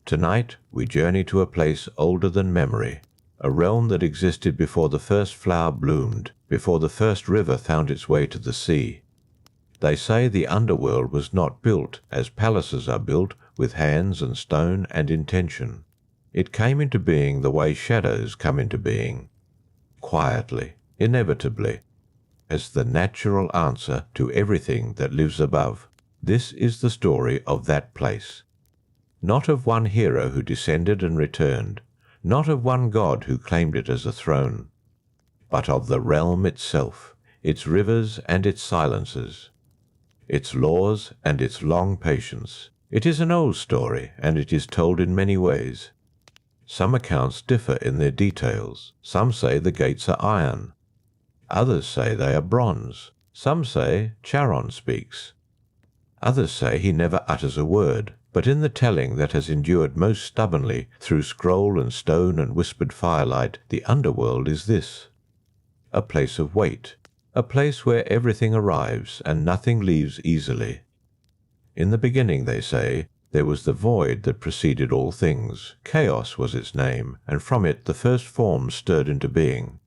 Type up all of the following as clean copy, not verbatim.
Tonight we journey to a place older than memory, a realm that existed before the first flower bloomed, before the first river found its way to the sea. They say the underworld was not built as palaces are built, with hands and stone and intention. It came into being the way shadows come into being, quietly, inevitably, as the natural answer to everything that lives above. This is the story of that place. Not of one hero who descended and returned, not of one god who claimed it as a throne, but of the realm itself, its rivers and its silences, its laws and its long patience. It is an old story, and it is told in many ways. Some accounts differ in their details. Some say the gates are iron. Others say they are bronze. Some say Charon speaks. Others say he never utters a word, but in the telling that has endured most stubbornly through scroll and stone and whispered firelight, the underworld is this: a place of wait, a place where everything arrives and nothing leaves easily. In the beginning, they say, there was the void that preceded all things. Chaos was its name, and from it the first forms stirred into being.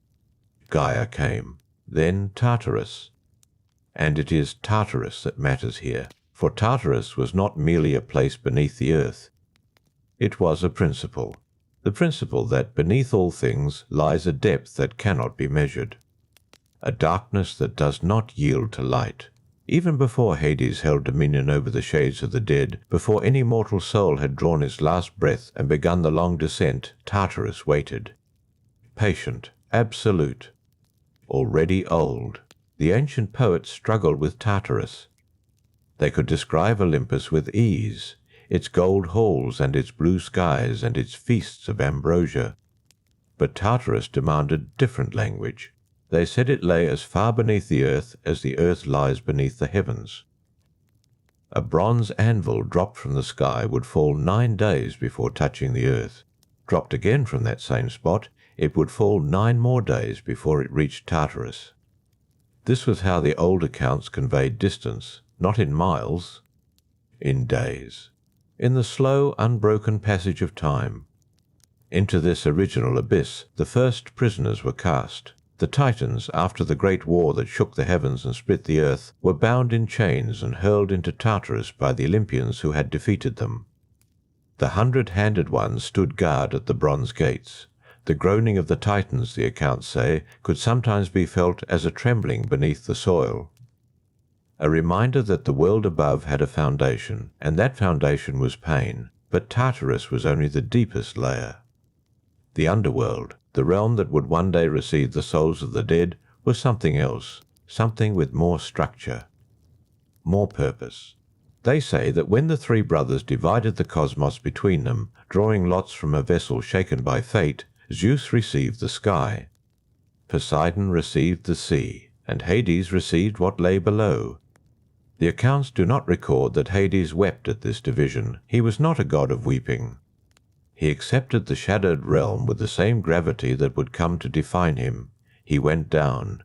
Gaia came, then Tartarus. And it is Tartarus that matters here, for Tartarus was not merely a place beneath the earth. It was a principle, the principle that beneath all things lies a depth that cannot be measured, a darkness that does not yield to light. Even before Hades held dominion over the shades of the dead, before any mortal soul had drawn its last breath and begun the long descent, Tartarus waited. Patient, absolute, already old. The ancient poets struggled with Tartarus. They could describe Olympus with ease, its gold halls and its blue skies and its feasts of ambrosia. But Tartarus demanded different language. They said it lay as far beneath the earth lies beneath the heavens. A bronze anvil dropped from the sky would fall 9 days before touching the earth. Dropped again from that same spot, it would fall 9 more days before it reached Tartarus. This was how the old accounts conveyed distance, not in miles, in days, in the slow, unbroken passage of time. Into this original abyss the first prisoners were cast. The Titans, after the great war that shook the heavens and split the earth, were bound in chains and hurled into Tartarus by the Olympians who had defeated them. The 100-handed ones stood guard at the bronze gates. The groaning of the Titans, the accounts say, could sometimes be felt as a trembling beneath the soil. A reminder that the world above had a foundation, and that foundation was pain, but Tartarus was only the deepest layer. The underworld, the realm that would one day receive the souls of the dead, was something else, something with more structure, more purpose. They say that when the 3 brothers divided the cosmos between them, drawing lots from a vessel shaken by fate, Zeus received the sky, Poseidon received the sea, and Hades received what lay below. The accounts do not record that Hades wept at this division. He was not a god of weeping. He accepted the shadowed realm with the same gravity that would come to define him. He went down.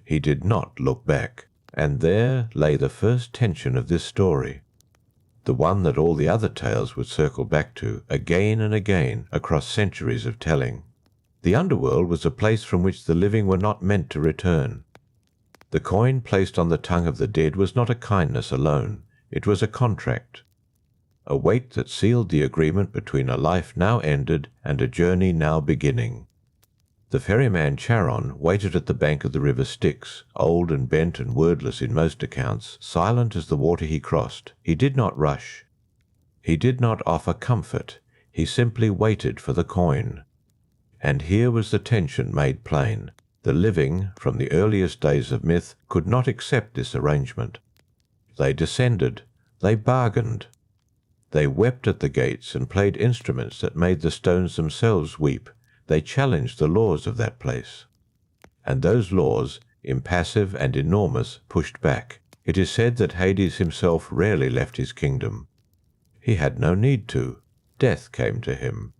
He did not look back. And there lay the first tension of this story, the one that all the other tales would circle back to, again and again, across centuries of telling. The underworld was a place from which the living were not meant to return. The coin placed on the tongue of the dead was not a kindness alone. It was a contract, a weight that sealed the agreement between a life now ended and a journey now beginning. The ferryman Charon waited at the bank of the river Styx, old and bent and wordless in most accounts, silent as the water he crossed. He did not rush. He did not offer comfort. He simply waited for the coin. And here was the tension made plain. The living, from the earliest days of myth, could not accept this arrangement. They descended. They bargained. They wept at the gates and played instruments that made the stones themselves weep. They challenged the laws of that place. And those laws, impassive and enormous, pushed back. It is said that Hades himself rarely left his kingdom. He had no need to. Death came to him.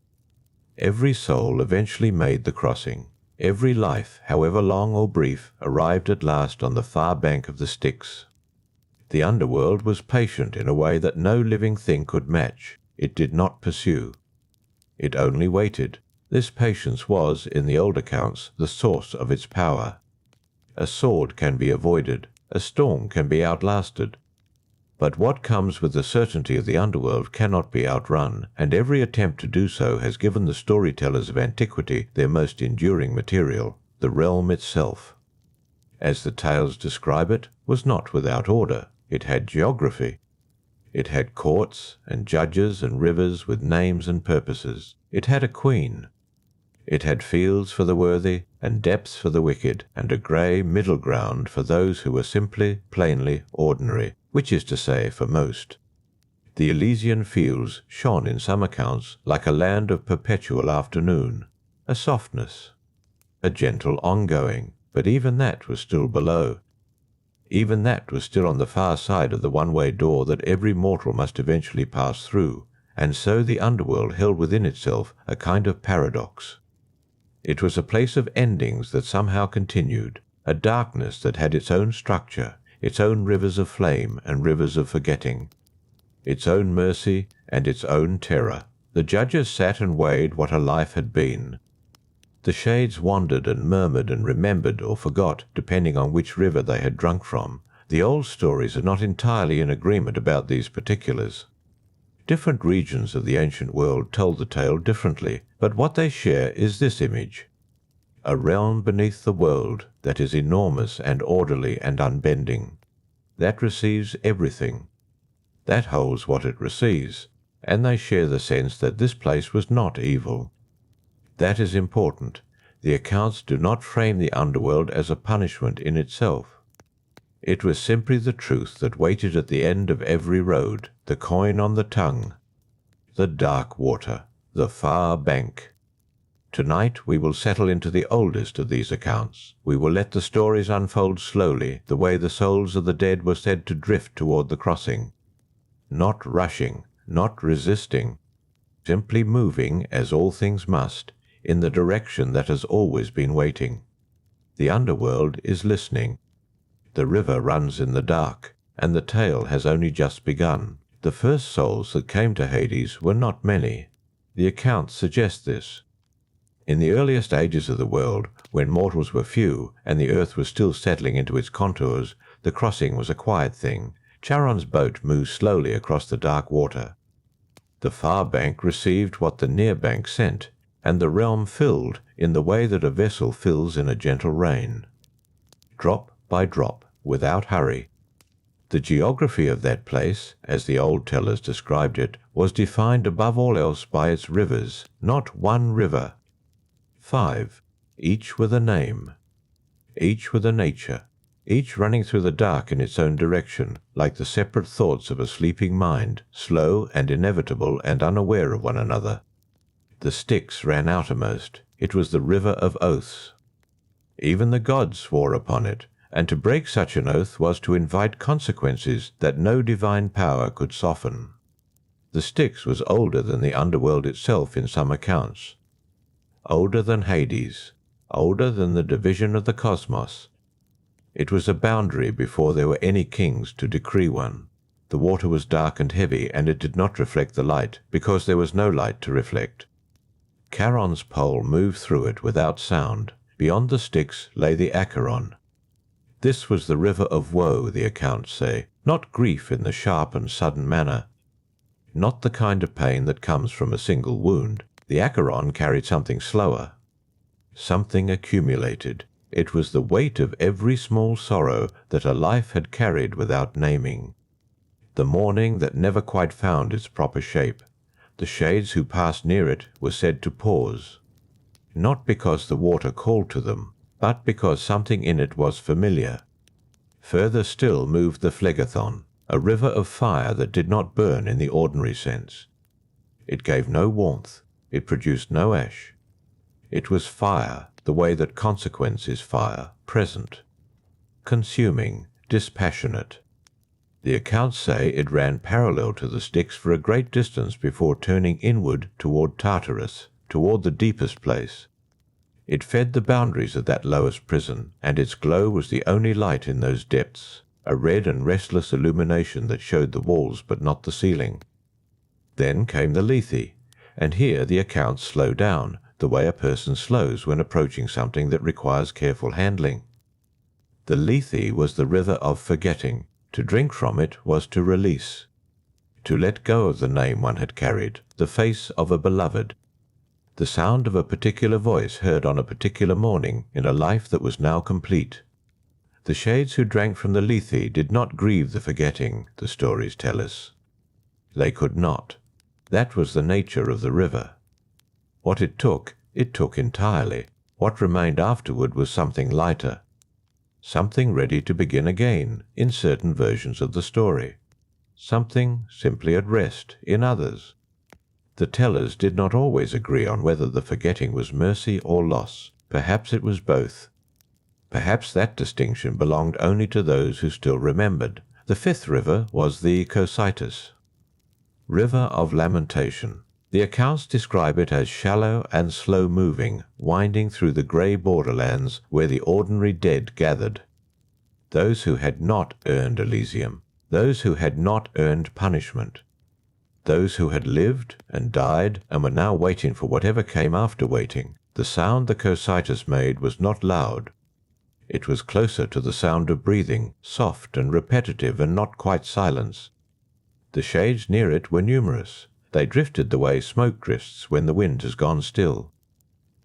Every soul eventually made the crossing. Every life, however long or brief, arrived at last on the far bank of the Styx. The underworld was patient in a way that no living thing could match. It did not pursue. It only waited. This patience was, in the old accounts, the source of its power. A sword can be avoided, a storm can be outlasted. But what comes with the certainty of the underworld cannot be outrun, and every attempt to do so has given the storytellers of antiquity their most enduring material, the realm itself. As the tales describe it, was not without order. It had geography. It had courts and judges and rivers with names and purposes. It had a queen. It had fields for the worthy, and depths for the wicked, and a grey middle ground for those who were simply, plainly ordinary, which is to say, for most. The Elysian fields shone in some accounts like a land of perpetual afternoon, a softness, a gentle ongoing, but even that was still below. Even that was still on the far side of the one-way door that every mortal must eventually pass through, and so the underworld held within itself a kind of paradox. It was a place of endings that somehow continued, a darkness that had its own structure, its own rivers of flame and rivers of forgetting, its own mercy and its own terror. The judges sat and weighed what a life had been. The shades wandered and murmured and remembered or forgot, depending on which river they had drunk from. The old stories are not entirely in agreement about these particulars. Different regions of the ancient world told the tale differently, but what they share is this image: a realm beneath the world that is enormous and orderly and unbending, that receives everything, that holds what it receives, and they share the sense that this place was not evil. That is important. The accounts do not frame the underworld as a punishment in itself. It was simply the truth that waited at the end of every road, the coin on the tongue, the dark water, the far bank. Tonight we will settle into the oldest of these accounts. We will let the stories unfold slowly, the way the souls of the dead were said to drift toward the crossing. Not rushing, not resisting, simply moving, as all things must, in the direction that has always been waiting. The underworld is listening. The river runs in the dark, and the tale has only just begun. The first souls that came to Hades were not many. The accounts suggest this. In the earliest ages of the world, when mortals were few and the earth was still settling into its contours, the crossing was a quiet thing. Charon's boat moved slowly across the dark water. The far bank received what the near bank sent, and the realm filled in the way that a vessel fills in a gentle rain. Drop by drop, without hurry. The geography of that place, as the old tellers described it, was defined above all else by its rivers, not one river. 5, each with a name, each with a nature, each running through the dark in its own direction, like the separate thoughts of a sleeping mind, slow and inevitable and unaware of one another. The Styx ran outermost. It was the river of oaths. Even the gods swore upon it, and to break such an oath was to invite consequences that no divine power could soften. The Styx was older than the underworld itself in some accounts, older than Hades, older than the division of the cosmos. It was a boundary before there were any kings to decree one. The water was dark and heavy, and it did not reflect the light, because there was no light to reflect. Charon's pole moved through it without sound. Beyond the Styx lay the Acheron. This was the river of woe, the accounts say, not grief in the sharp and sudden manner, not the kind of pain that comes from a single wound. The Acheron carried something slower, something accumulated. It was the weight of every small sorrow that a life had carried without naming, the mourning that never quite found its proper shape. The shades who passed near it were said to pause, not because the water called to them, but because something in it was familiar. Further still moved the Phlegethon, a river of fire that did not burn in the ordinary sense. It gave no warmth, it produced no ash. It was fire, the way that consequence is fire, present, consuming, dispassionate. The accounts say it ran parallel to the Styx for a great distance before turning inward toward Tartarus, toward the deepest place. It fed the boundaries of that lowest prison, and its glow was the only light in those depths, a red and restless illumination that showed the walls but not the ceiling. Then came the Lethe, and here the accounts slow down, the way a person slows when approaching something that requires careful handling. The Lethe was the river of forgetting. To drink from it was to release, to let go of the name one had carried, the face of a beloved, the sound of a particular voice heard on a particular morning in a life that was now complete. The shades who drank from the Lethe did not grieve the forgetting, the stories tell us. They could not. That was the nature of the river. What it took entirely. What remained afterward was something lighter, something ready to begin again in certain versions of the story, something simply at rest in others. The tellers did not always agree on whether the forgetting was mercy or loss. Perhaps it was both. Perhaps that distinction belonged only to those who still remembered. The fifth river was the Cocytus, river of lamentation. The accounts describe it as shallow and slow-moving, winding through the grey borderlands where the ordinary dead gathered. Those who had not earned Elysium, those who had not earned punishment, those who had lived and died and were now waiting for whatever came after waiting. The sound the Cocytus made was not loud. It was closer to the sound of breathing, soft and repetitive and not quite silence. The shades near it were numerous. They drifted the way smoke drifts when the wind has gone still,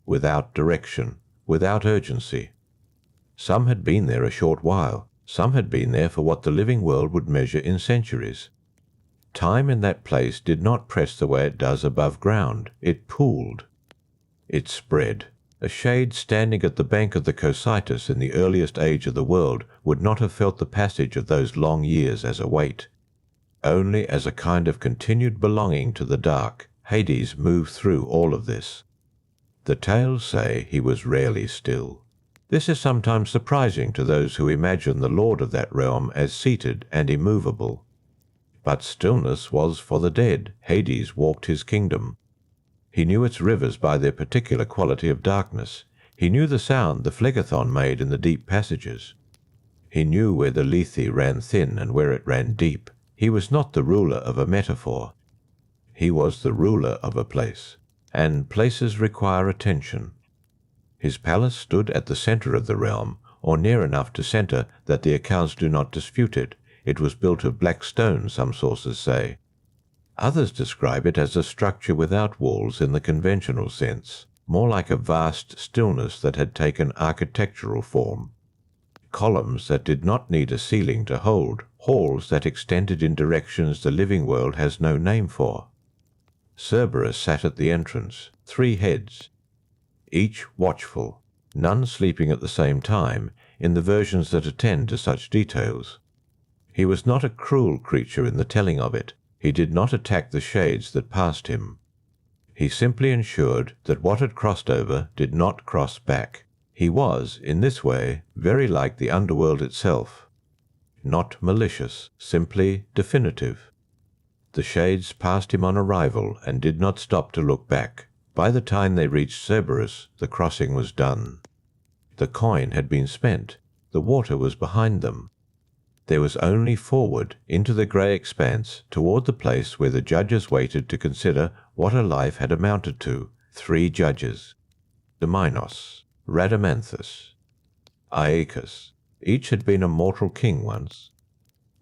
without direction, without urgency. Some had been there a short while. Some had been there for what the living world would measure in centuries. Time in that place did not press the way it does above ground. It pooled. It spread. A shade standing at the bank of the Cocytus in the earliest age of the world would not have felt the passage of those long years as a weight. Only as a kind of continued belonging to the dark. Hades moved through all of this. The tales say he was rarely still. This is sometimes surprising to those who imagine the lord of that realm as seated and immovable. But stillness was for the dead. Hades walked his kingdom. He knew its rivers by their particular quality of darkness. He knew the sound the Phlegethon made in the deep passages. He knew where the Lethe ran thin and where it ran deep. He was not the ruler of a metaphor. He was the ruler of a place, and places require attention. His palace stood at the center of the realm, or near enough to center that the accounts do not dispute it. It was built of black stone, some sources say. Others describe it as a structure without walls in the conventional sense, more like a vast stillness that had taken architectural form. Columns that did not need a ceiling to hold, halls that extended in directions the living world has no name for. Cerberus sat at the entrance, 3 heads, each watchful, none sleeping at the same time in the versions that attend to such details. He was not a cruel creature in the telling of it. He did not attack the shades that passed him. He simply ensured that what had crossed over did not cross back. He was, in this way, very like the Underworld itself. Not malicious, simply definitive. The shades passed him on arrival and did not stop to look back. By the time they reached Cerberus, the crossing was done. The coin had been spent. The water was behind them. There was only forward, into the grey expanse, toward the place where the judges waited to consider what a life had amounted to. 3 judges. Minos, Rhadamanthus, Aeacus. Each had been a mortal king once.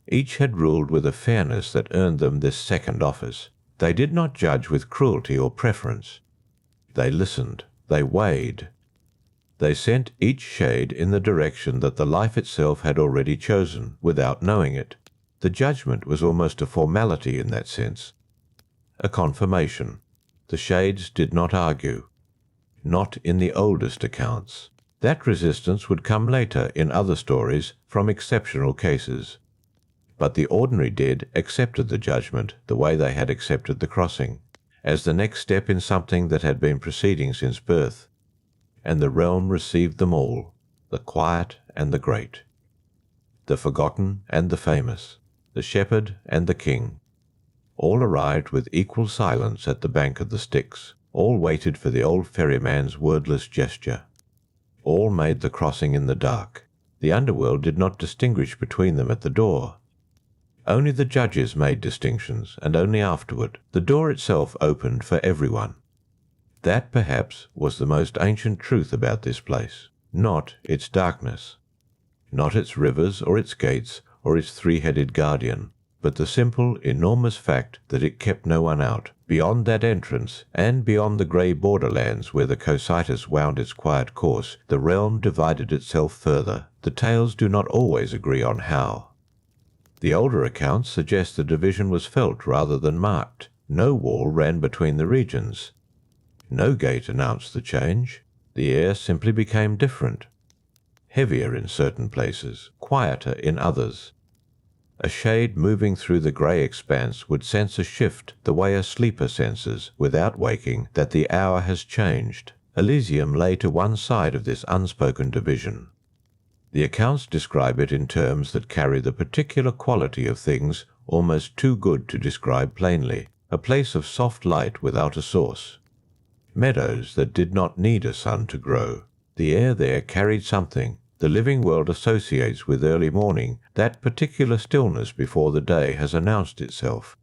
Each had ruled with a fairness that earned them this second office. They did not judge with cruelty or preference. They listened. They weighed. They sent each shade in the direction that the life itself had already chosen, without knowing it. The judgment was almost a formality in that sense, a confirmation. The shades did not argue. Not in the oldest accounts. That resistance would come later in other stories from exceptional cases. But the ordinary dead accepted the judgment the way they had accepted the crossing, as the next step in something that had been proceeding since birth. And the realm received them all, the quiet and the great, the forgotten and the famous, the shepherd and the king. All arrived with equal silence at the bank of the Styx. All waited for the old ferryman's wordless gesture. All made the crossing in the dark. The underworld did not distinguish between them at the door. Only the judges made distinctions, and only afterward. The door itself opened for everyone. That, perhaps, was the most ancient truth about this place, not its darkness, not its rivers or its gates or its three-headed guardian, but the simple, enormous fact that it kept no one out. Beyond that entrance, and beyond the grey borderlands where the Cocytus wound its quiet course, the realm divided itself further. The tales do not always agree on how. The older accounts suggest the division was felt rather than marked. No wall ran between the regions. No gate announced the change. The air simply became different. Heavier in certain places, quieter in others. A shade moving through the grey expanse would sense a shift the way a sleeper senses, without waking, that the hour has changed. Elysium lay to one side of this unspoken division. The accounts describe it in terms that carry the particular quality of things almost too good to describe plainly. A place of soft light without a source. Meadows that did not need a sun to grow. The air there carried something the living world associates with early morning, that particular stillness before the day has announced itself.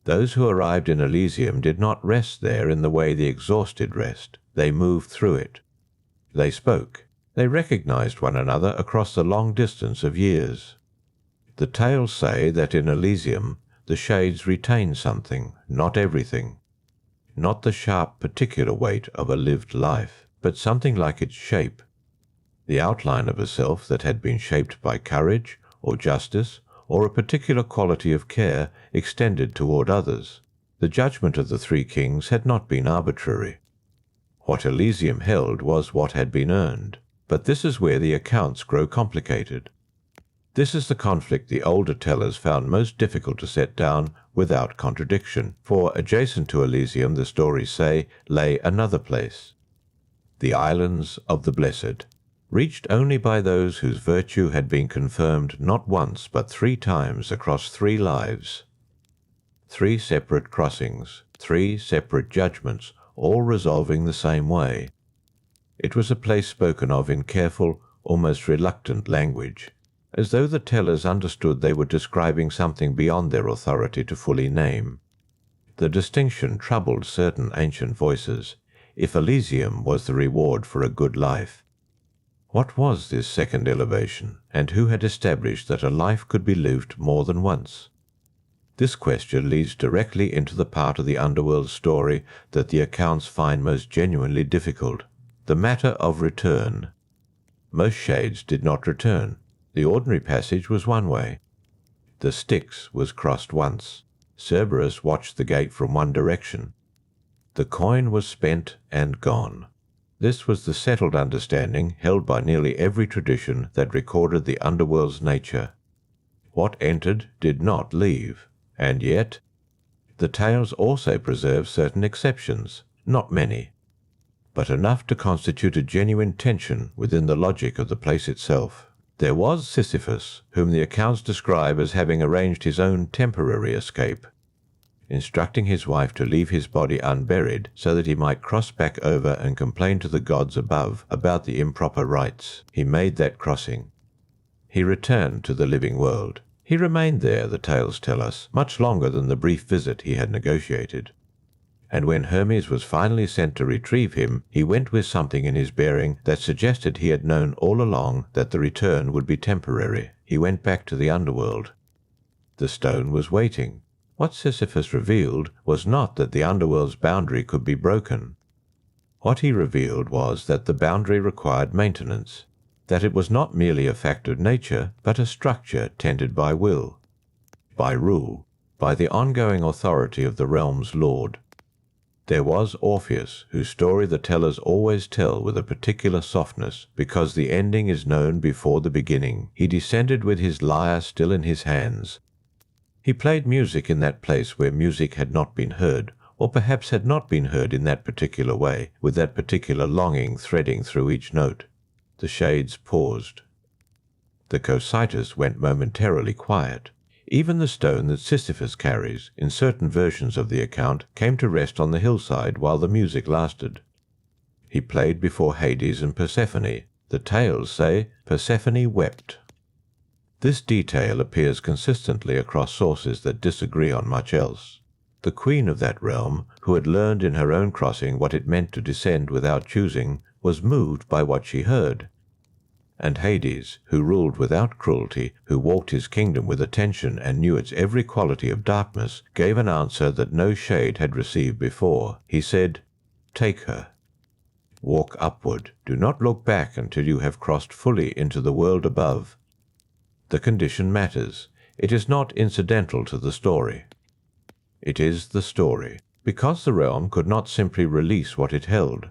Those who arrived in Elysium did not rest there in the way the exhausted rest. They moved through it. They spoke. They recognized one another across the long distance of years. The tales say that in Elysium the shades retain something, not everything. Not the sharp particular weight of a lived life, but something like its shape. The outline of a self that had been shaped by courage, or justice, or a particular quality of care extended toward others. The judgment of the three kings had not been arbitrary. What Elysium held was what had been earned. But this is where the accounts grow complicated. This is the conflict the older tellers found most difficult to set down without contradiction, for adjacent to Elysium, the stories say, lay another place. The Islands of the Blessed, reached only by those whose virtue had been confirmed not once but 3 times across 3 lives. 3 separate crossings, 3 separate judgments, all resolving the same way. It was a place spoken of in careful, almost reluctant language, as though the tellers understood they were describing something beyond their authority to fully name. The distinction troubled certain ancient voices. If Elysium was the reward for a good life, what was this second elevation, and who had established that a life could be lived more than once? This question leads directly into the part of the Underworld story that the accounts find most genuinely difficult, the matter of return. Most shades did not return. The ordinary passage was one way. The Styx was crossed once. Cerberus watched the gate from one direction. The coin was spent and gone. This was the settled understanding held by nearly every tradition that recorded the Underworld's nature. What entered did not leave, and yet the tales also preserve certain exceptions, not many, but enough to constitute a genuine tension within the logic of the place itself. There was Sisyphus, whom the accounts describe as having arranged his own temporary escape, instructing his wife to leave his body unburied so that he might cross back over and complain to the gods above about the improper rites. He made that crossing. He returned to the living world. He remained there, the tales tell us, much longer than the brief visit he had negotiated. And when Hermes was finally sent to retrieve him, he went with something in his bearing that suggested he had known all along that the return would be temporary. He went back to the underworld. The stone was waiting. What Sisyphus revealed was not that the underworld's boundary could be broken. What he revealed was that the boundary required maintenance, that it was not merely a fact of nature, but a structure tended by will, by rule, by the ongoing authority of the realm's lord. There was Orpheus, whose story the tellers always tell with a particular softness, because the ending is known before the beginning. He descended with his lyre still in his hands. He played music in that place where music had not been heard, or perhaps had not been heard in that particular way, with that particular longing threading through each note. The shades paused. The Cocytus went momentarily quiet. Even the stone that Sisyphus carries, in certain versions of the account, came to rest on the hillside while the music lasted. He played before Hades and Persephone. The tales say Persephone wept. This detail appears consistently across sources that disagree on much else. The queen of that realm, who had learned in her own crossing what it meant to descend without choosing, was moved by what she heard. And Hades, who ruled without cruelty, who walked his kingdom with attention and knew its every quality of darkness, gave an answer that no shade had received before. He said, "Take her. Walk upward. Do not look back until you have crossed fully into the world above." The condition matters. It is not incidental to the story. It is the story, because the realm could not simply release what it held.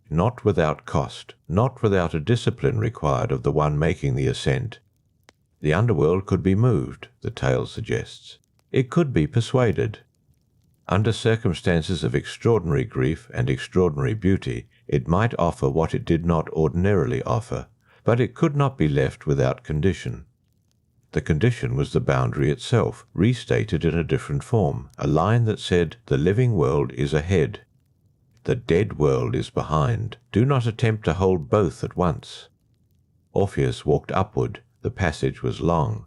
Not without cost, not without a discipline required of the one making the ascent. The underworld could be moved, the tale suggests. It could be persuaded. Under circumstances of extraordinary grief and extraordinary beauty, it might offer what it did not ordinarily offer, but it could not be left without condition. The condition was the boundary itself, restated in a different form, a line that said, "The living world is ahead. The dead world is behind. Do not attempt to hold both at once." Orpheus walked upward. The passage was long.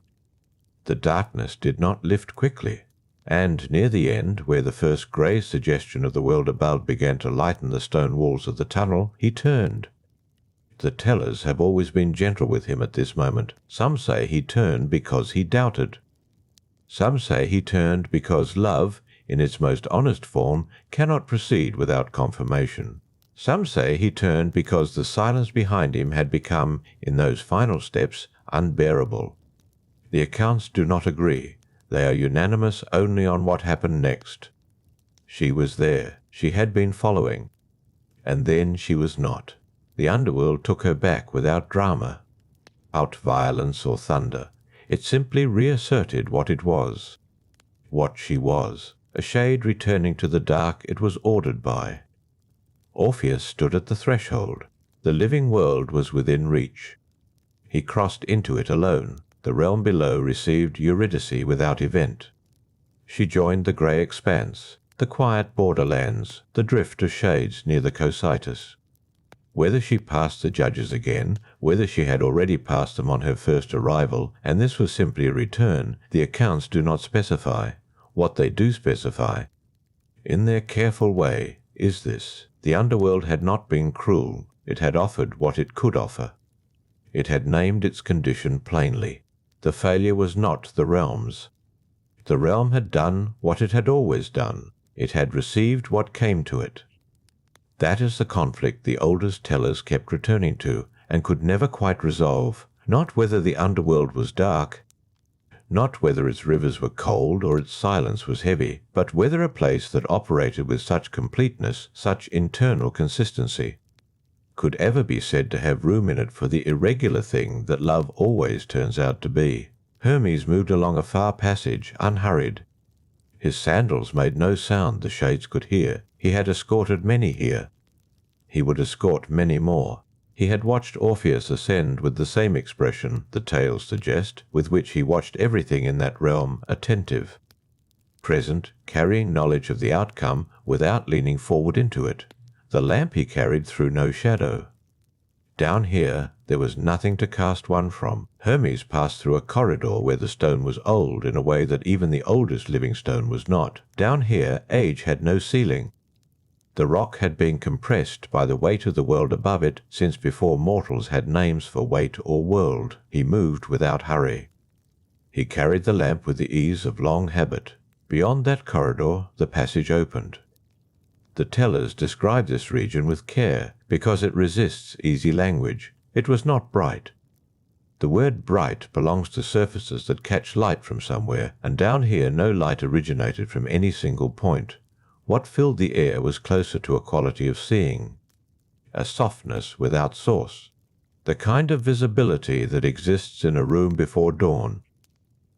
The darkness did not lift quickly, and near the end, where the first grey suggestion of the world above began to lighten the stone walls of the tunnel, he turned. The tellers have always been gentle with him at this moment. Some say he turned because he doubted. Some say he turned because love, in its most honest form, cannot proceed without confirmation. Some say he turned because the silence behind him had become, in those final steps, unbearable. The accounts do not agree. They are unanimous only on what happened next. She was there. She had been following. And then she was not. The underworld took her back without drama, without violence or thunder. It simply reasserted what it was. What she was. A shade returning to the dark it was ordered by. Orpheus stood at the threshold. The living world was within reach. He crossed into it alone. The realm below received Eurydice without event. She joined the grey expanse, the quiet borderlands, the drift of shades near the Cocytus. Whether she passed the judges again, whether she had already passed them on her first arrival, and this was simply a return, the accounts do not specify. What they do specify, in their careful way, is this: the underworld had not been cruel. It had offered what it could offer. It had named its condition plainly. The failure was not the realm's. The realm had done what it had always done. It had received what came to it. That is the conflict the oldest tellers kept returning to, and could never quite resolve, not whether the underworld was dark, not whether its rivers were cold or its silence was heavy, but whether a place that operated with such completeness, such internal consistency, could ever be said to have room in it for the irregular thing that love always turns out to be. Hermes moved along a far passage, unhurried. His sandals made no sound the shades could hear. He had escorted many here. He would escort many more. He had watched Orpheus ascend with the same expression, the tales suggest, with which he watched everything in that realm, attentive, present, carrying knowledge of the outcome without leaning forward into it. The lamp he carried threw no shadow. Down here there was nothing to cast one from. Hermes passed through a corridor where the stone was old in a way that even the oldest living stone was not. Down here age had no ceiling. The rock had been compressed by the weight of the world above it since before mortals had names for weight or world. He moved without hurry. He carried the lamp with the ease of long habit. Beyond that corridor the passage opened. The tellers describe this region with care because it resists easy language. It was not bright. The word bright belongs to surfaces that catch light from somewhere, and down here no light originated from any single point. What filled the air was closer to a quality of seeing, a softness without source, the kind of visibility that exists in a room before dawn,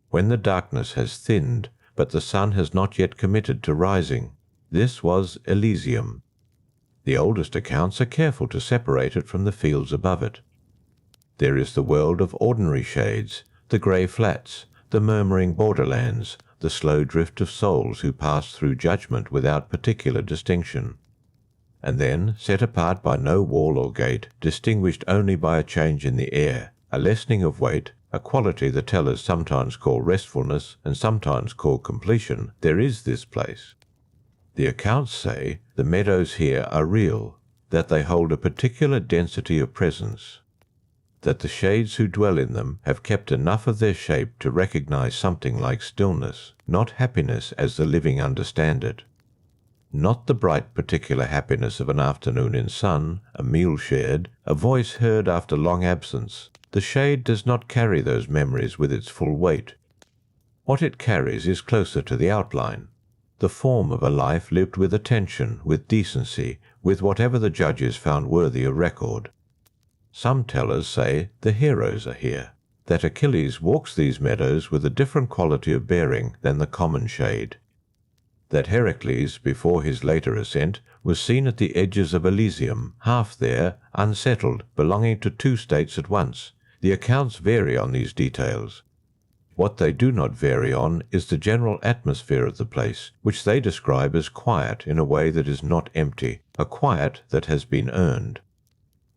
when the darkness has thinned but the sun has not yet committed to rising. This was Elysium. The oldest accounts are careful to separate it from the fields above it. There is the world of ordinary shades, the grey flats, the murmuring borderlands, the slow drift of souls who pass through judgment without particular distinction. And then, set apart by no wall or gate, distinguished only by a change in the air, a lessening of weight, a quality the tellers sometimes call restfulness and sometimes call completion, there is this place. The accounts say the meadows here are real, that they hold a particular density of presence, that the shades who dwell in them have kept enough of their shape to recognize something like stillness, not happiness as the living understand it. Not the bright particular happiness of an afternoon in sun, a meal shared, a voice heard after long absence. The shade does not carry those memories with its full weight. What it carries is closer to the outline, the form of a life lived with attention, with decency, with whatever the judges found worthy of record. Some tellers say the heroes are here, that Achilles walks these meadows with a different quality of bearing than the common shade, that Heracles, before his later ascent, was seen at the edges of Elysium, half there, unsettled, belonging to two states at once. The accounts vary on these details. What they do not vary on is the general atmosphere of the place, which they describe as quiet in a way that is not empty, a quiet that has been earned.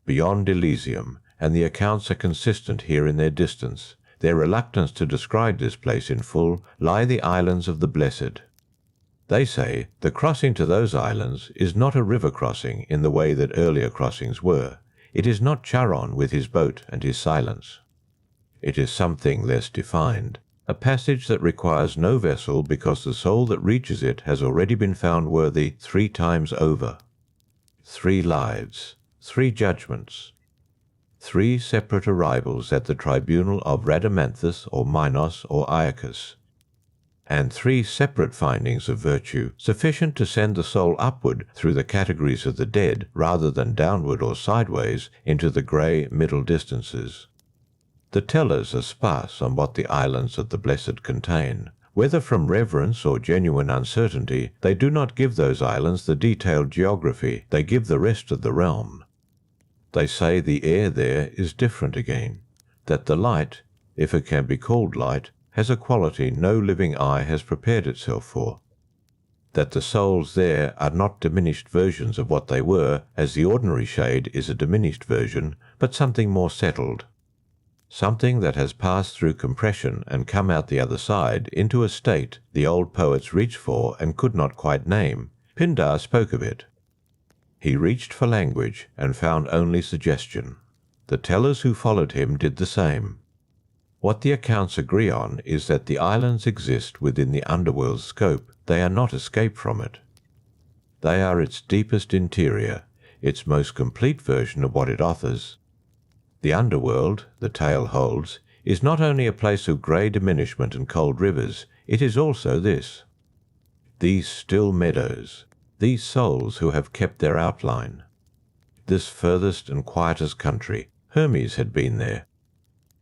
Beyond Elysium, and the accounts are consistent here in their distance, their reluctance to describe this place in full, lie the islands of the blessed. They say the crossing to those islands is not a river crossing in the way that earlier crossings were. It is not Charon with his boat and his silence. It is something less defined, a passage that requires no vessel because the soul that reaches it has already been found worthy 3 times over. 3 lives, 3 judgments, 3 separate arrivals at the tribunal of Rhadamanthus or Minos or Aeacus, and 3 separate findings of virtue, sufficient to send the soul upward through the categories of the dead, rather than downward or sideways into the grey middle distances. The tellers are sparse on what the islands of the blessed contain. Whether from reverence or genuine uncertainty, they do not give those islands the detailed geography, they give the rest of the realm. They say the air there is different again, that the light, if it can be called light, has a quality no living eye has prepared itself for, that the souls there are not diminished versions of what they were, as the ordinary shade is a diminished version, but something more settled, something that has passed through compression and come out the other side into a state the old poets reached for and could not quite name. Pindar spoke of it. He reached for language and found only suggestion. The tellers who followed him did the same. What the accounts agree on is that the islands exist within the underworld's scope. They are not escaped from it. They are its deepest interior, its most complete version of what it offers. The underworld, the tale holds, is not only a place of grey diminishment and cold rivers, it is also this. These still meadows, these souls who have kept their outline. This furthest and quietest country, Hermes had been there.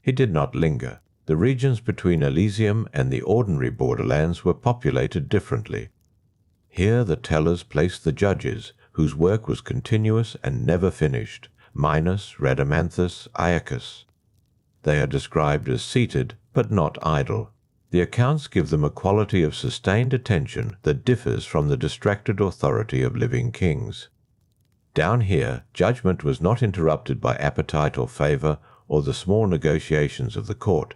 He did not linger. The regions between Elysium and the ordinary borderlands were populated differently. Here the tellers placed the judges, whose work was continuous and never finished, Minos, Rhadamanthus, Aeacus. They are described as seated, but not idle. The accounts give them a quality of sustained attention that differs from the distracted authority of living kings. Down here, judgment was not interrupted by appetite or favour, or the small negotiations of the court.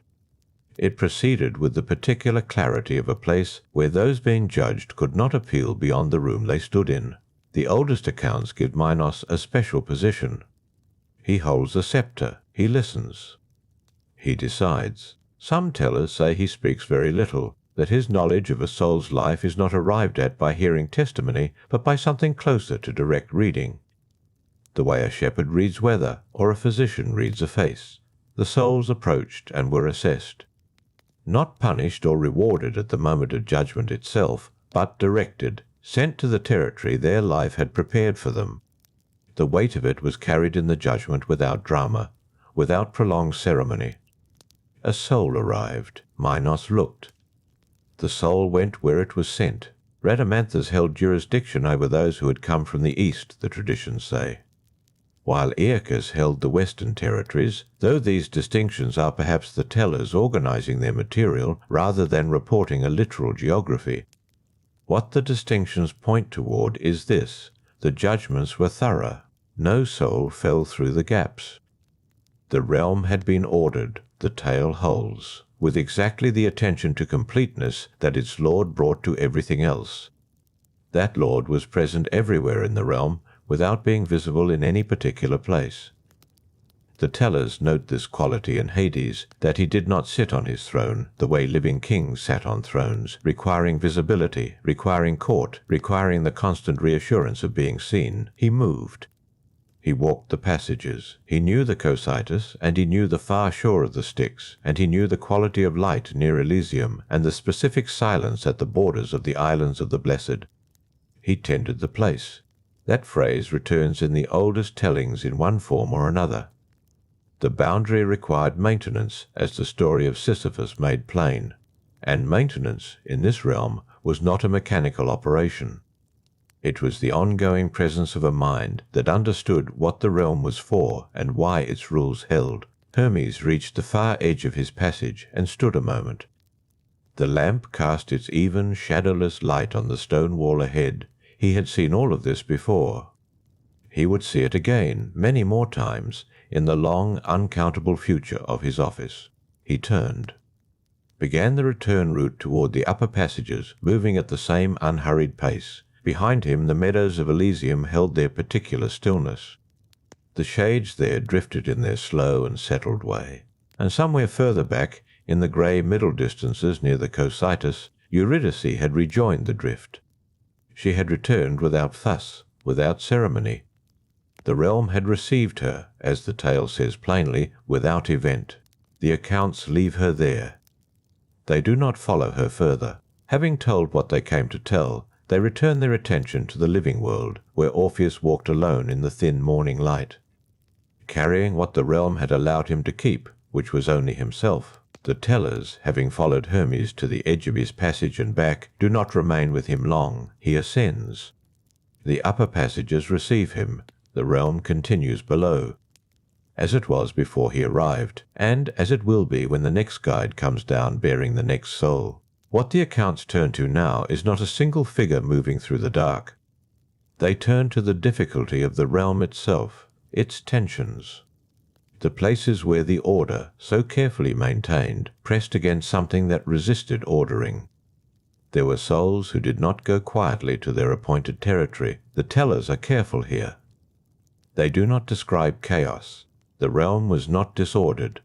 It proceeded with the particular clarity of a place where those being judged could not appeal beyond the room they stood in. The oldest accounts give Minos a special position. He holds a sceptre, he listens, he decides. Some tellers say he speaks very little, that his knowledge of a soul's life is not arrived at by hearing testimony, but by something closer to direct reading. The way a shepherd reads weather, or a physician reads a face. The souls approached and were assessed. Not punished or rewarded at the moment of judgment itself, but directed, sent to the territory their life had prepared for them. The weight of it was carried in the judgment without drama, without prolonged ceremony. A soul arrived. Minos looked. The soul went where it was sent. Rhadamanthus held jurisdiction over those who had come from the east, the traditions say, while Aeacus held the western territories, though these distinctions are perhaps the tellers organizing their material rather than reporting a literal geography. What the distinctions point toward is this: the judgments were thorough. No soul fell through the gaps. The realm had been ordered. the tale holds, with exactly the attention to completeness that its lord brought to everything else. That lord was present everywhere in the realm, without being visible in any particular place. The tellers note this quality in Hades, that he did not sit on his throne the way living kings sat on thrones, requiring visibility, requiring court, requiring the constant reassurance of being seen. He moved. He walked the passages. He knew the Cocytus, and he knew the far shore of the Styx, and he knew the quality of light near Elysium, and the specific silence at the borders of the islands of the blessed. He tended the place. That phrase returns in the oldest tellings in one form or another. The boundary required maintenance, as the story of Sisyphus made plain, and maintenance, in this realm, was not a mechanical operation. It was the ongoing presence of a mind that understood what the realm was for and why its rules held. Hermes reached the far edge of his passage and stood a moment. The lamp cast its even, shadowless light on the stone wall ahead. He had seen all of this before. He would see it again, many more times, in the long, uncountable future of his office. He turned. Began the return route toward the upper passages, moving at the same unhurried pace. Behind him the meadows of Elysium held their particular stillness. The shades there drifted in their slow and settled way, and somewhere further back, in the grey middle distances near the Cocytus, Eurydice had rejoined the drift. She had returned without fuss, without ceremony. The realm had received her, as the tale says plainly, without event. The accounts leave her there. They do not follow her further. Having told what they came to tell, they return their attention to the living world, where Orpheus walked alone in the thin morning light, carrying what the realm had allowed him to keep, which was only himself. The tellers, having followed Hermes to the edge of his passage and back, do not remain with him long. He ascends. The upper passages receive him. The realm continues below, as it was before he arrived, and as it will be when the next guide comes down bearing the next soul. What the accounts turn to now is not a single figure moving through the dark. They turn to the difficulty of the realm itself, its tensions. The places where the order, so carefully maintained, pressed against something that resisted ordering. There were souls who did not go quietly to their appointed territory. The tellers are careful here. They do not describe chaos. The realm was not disordered.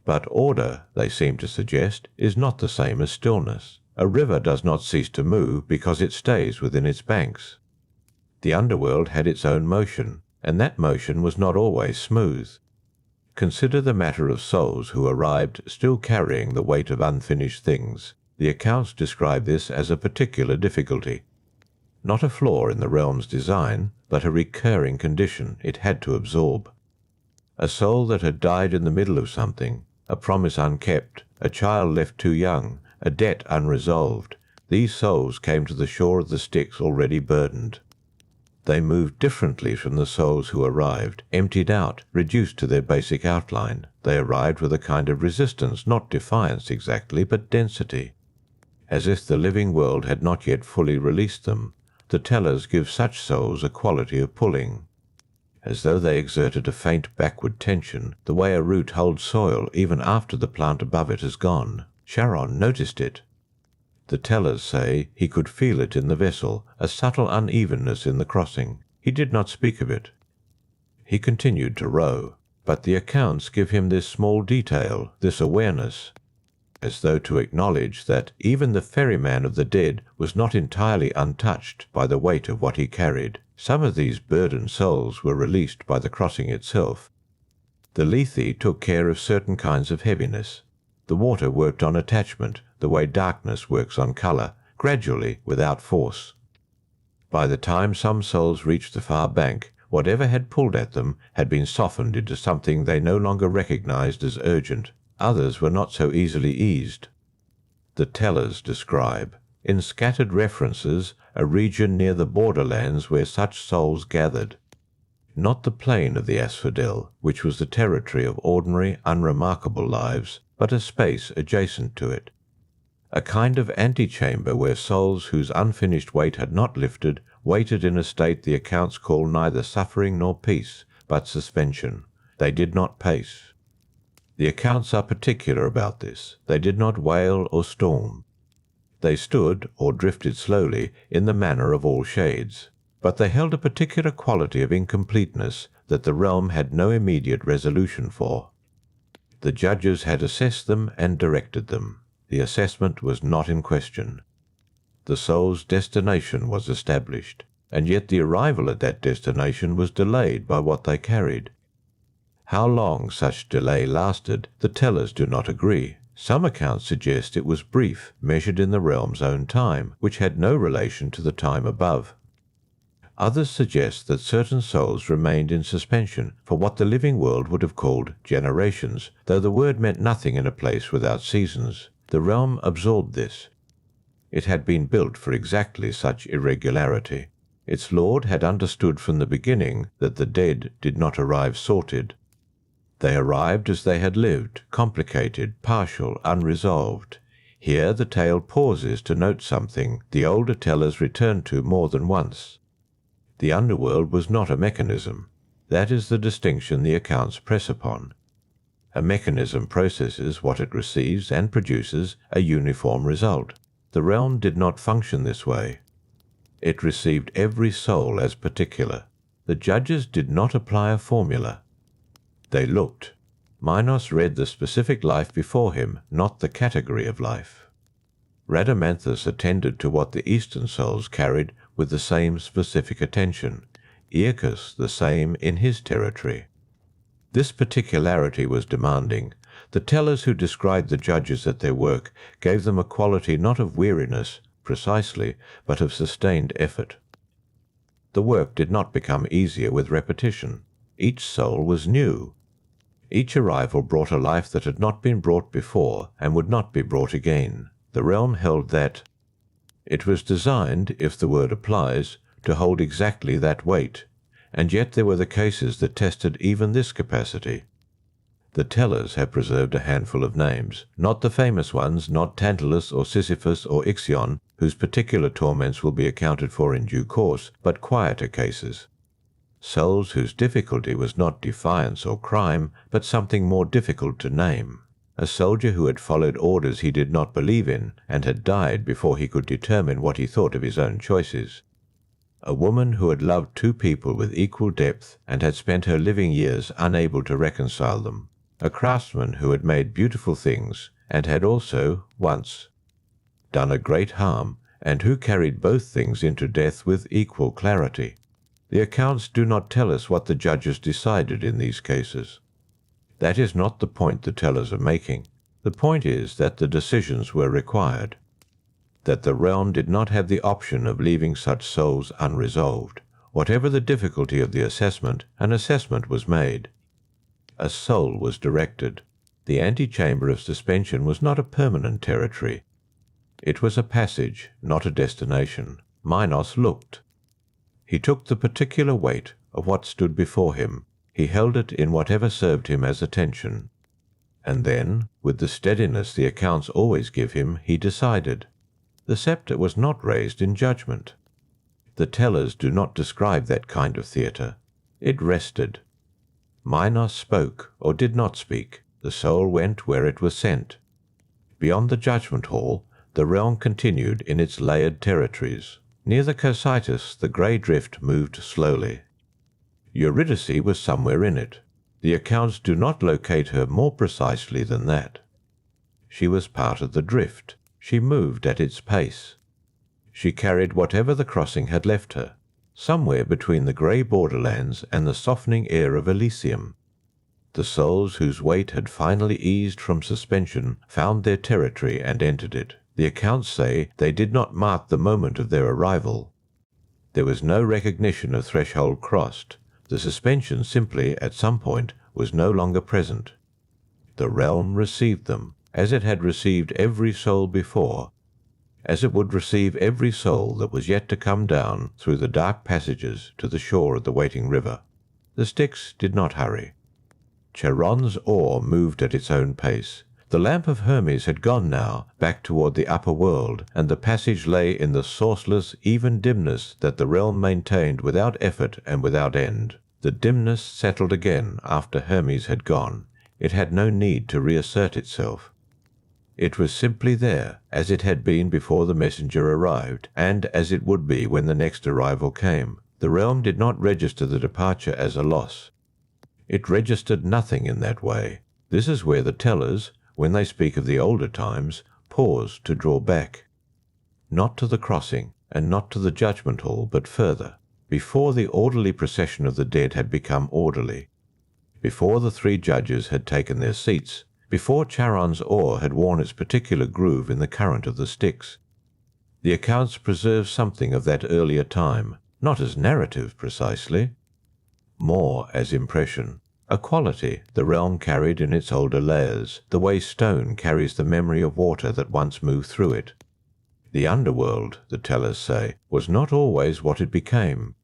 But order, they seem to suggest, is not the same as stillness. A river does not cease to move because it stays within its banks. The underworld had its own motion, and that motion was not always smooth. Consider the matter of souls who arrived still carrying the weight of unfinished things. The accounts describe this as a particular difficulty. Not a flaw in the realm's design, but a recurring condition it had to absorb. A soul that had died in the middle of something, a promise unkept, a child left too young, a debt unresolved, these souls came to the shore of the Styx already burdened. They moved differently from the souls who arrived, emptied out, reduced to their basic outline. They arrived with a kind of resistance, not defiance exactly, but density. As if the living world had not yet fully released them, the tellers give such souls a quality of pulling, as though they exerted a faint backward tension, the way a root holds soil even after the plant above it has gone. Charon noticed it. The tellers say he could feel it in the vessel, a subtle unevenness in the crossing. He did not speak of it. He continued to row, but the accounts give him this small detail, this awareness, as though to acknowledge that even the ferryman of the dead was not entirely untouched by the weight of what he carried. Some of these burdened souls were released by the crossing itself. The Lethe took care of certain kinds of heaviness. The water worked on attachment, the way darkness works on colour, gradually, without force. By the time some souls reached the far bank, whatever had pulled at them had been softened into something they no longer recognized as urgent. Others were not so easily eased. The tellers describe, in scattered references, a region near the borderlands where such souls gathered. Not the plain of the asphodel, which was the territory of ordinary, unremarkable lives, but a space adjacent to it. A kind of antechamber where souls whose unfinished weight had not lifted waited in a state the accounts call neither suffering nor peace, but suspension. They did not pace. The accounts are particular about this. They did not wail or storm. They stood, or drifted slowly, in the manner of all shades, but they held a particular quality of incompleteness that the realm had no immediate resolution for. The judges had assessed them and directed them. The assessment was not in question. The soul's destination was established, and yet the arrival at that destination was delayed by what they carried. How long such delay lasted, the tellers do not agree. Some accounts suggest it was brief, measured in the realm's own time, which had no relation to the time above. Others suggest that certain souls remained in suspension for what the living world would have called generations, though the word meant nothing in a place without seasons. The realm absorbed this. It had been built for exactly such irregularity. Its lord had understood from the beginning that the dead did not arrive sorted. They arrived as they had lived, complicated, partial, unresolved. Here the tale pauses to note something the older tellers returned to more than once. The underworld was not a mechanism. That is the distinction the accounts press upon. A mechanism processes what it receives and produces a uniform result. The realm did not function this way. It received every soul as particular. The judges did not apply a formula. They looked. Minos read the specific life before him, not the category of life. Rhadamanthus attended to what the Eastern souls carried with the same specific attention, Aeacus the same in his territory. This particularity was demanding. The tellers who described the judges at their work gave them a quality not of weariness, precisely, but of sustained effort. The work did not become easier with repetition. Each soul was new. Each arrival brought a life that had not been brought before and would not be brought again. The realm held that. It was designed, if the word applies, to hold exactly that weight, and yet there were the cases that tested even this capacity. The tellers have preserved a handful of names, not the famous ones, not Tantalus or Sisyphus or Ixion, whose particular torments will be accounted for in due course, but quieter cases. Souls whose difficulty was not defiance or crime, but something more difficult to name. A soldier who had followed orders he did not believe in, and had died before he could determine what he thought of his own choices. A woman who had loved two people with equal depth, and had spent her living years unable to reconcile them. A craftsman who had made beautiful things, and had also, once, done a great harm, and who carried both things into death with equal clarity. The accounts do not tell us what the judges decided in these cases. That is not the point the tellers are making. The point is that the decisions were required, that the realm did not have the option of leaving such souls unresolved. Whatever the difficulty of the assessment, an assessment was made. A soul was directed. The antechamber of suspension was not a permanent territory. It was a passage, not a destination. Minos looked. He took the particular weight of what stood before him. He held it in whatever served him as attention. And then, with the steadiness the accounts always give him, he decided. The sceptre was not raised in judgment. The tellers do not describe that kind of theatre. It rested. Minos spoke, or did not speak. The soul went where it was sent. Beyond the judgment hall, the realm continued in its layered territories. Near the Cocytus, the grey drift moved slowly. Eurydice was somewhere in it. The accounts do not locate her more precisely than that. She was part of the drift. She moved at its pace. She carried whatever the crossing had left her, somewhere between the grey borderlands and the softening air of Elysium. The souls whose weight had finally eased from suspension found their territory and entered it. The accounts say they did not mark the moment of their arrival. There was no recognition of threshold crossed. The suspension simply, at some point, was no longer present. The realm received them, as it had received every soul before, as it would receive every soul that was yet to come down through the dark passages to the shore of the waiting river. The Styx did not hurry. Charon's oar moved at its own pace. The lamp of Hermes had gone now, back toward the upper world, and the passage lay in the sourceless, even dimness that the realm maintained without effort and without end. The dimness settled again after Hermes had gone. It had no need to reassert itself. It was simply there, as it had been before the messenger arrived, and as it would be when the next arrival came. The realm did not register the departure as a loss. It registered nothing in that way. This is where the tellers, when they speak of the older times, pause to draw back. Not to the crossing, and not to the judgment hall, but further, before the orderly procession of the dead had become orderly, before the three judges had taken their seats, before Charon's oar had worn its particular groove in the current of the Styx. The accounts preserve something of that earlier time, not as narrative precisely, more as impression, a quality the realm carried in its older layers, the way stone carries the memory of water that once moved through it. The underworld, the tellers say, was not always what it became.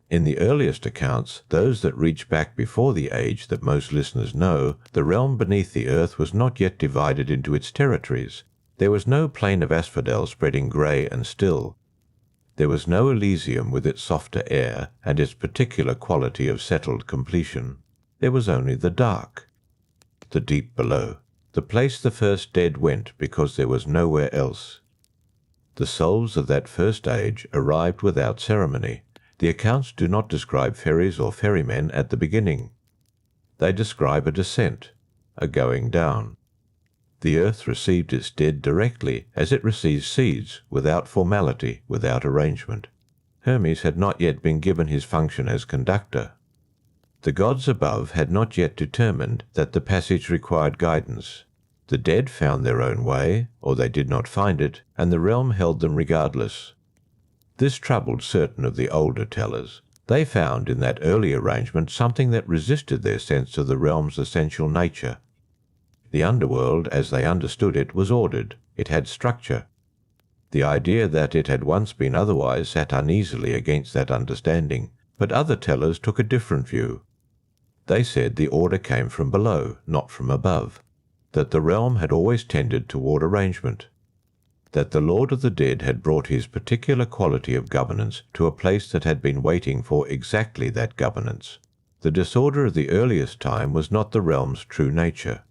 In the earliest accounts, those that reach back before the age that most listeners know, the realm beneath the earth was not yet divided into its territories. There was no plain of asphodel spreading grey and still. There was no Elysium with its softer air and its particular quality of settled completion. There was only the dark, the deep below, the place the first dead went because there was nowhere else. The souls of that first age arrived without ceremony. The accounts do not describe ferries or ferrymen at the beginning. They describe a descent, a going down. The earth received its dead directly, as it receives seeds, without formality, without arrangement. Hermes had not yet been given his function as conductor. The gods above had not yet determined that the passage required guidance. The dead found their own way, or they did not find it, and the realm held them regardless. This troubled certain of the older tellers. They found in that early arrangement something that resisted their sense of the realm's essential nature. The underworld, as they understood it, was ordered. It had structure. The idea that it had once been otherwise sat uneasily against that understanding, but other tellers took a different view. They said the order came from below, not from above, that the realm had always tended toward arrangement, that the Lord of the Dead had brought his particular quality of governance to a place that had been waiting for exactly that governance. The disorder of the earliest time was not the realm's true nature.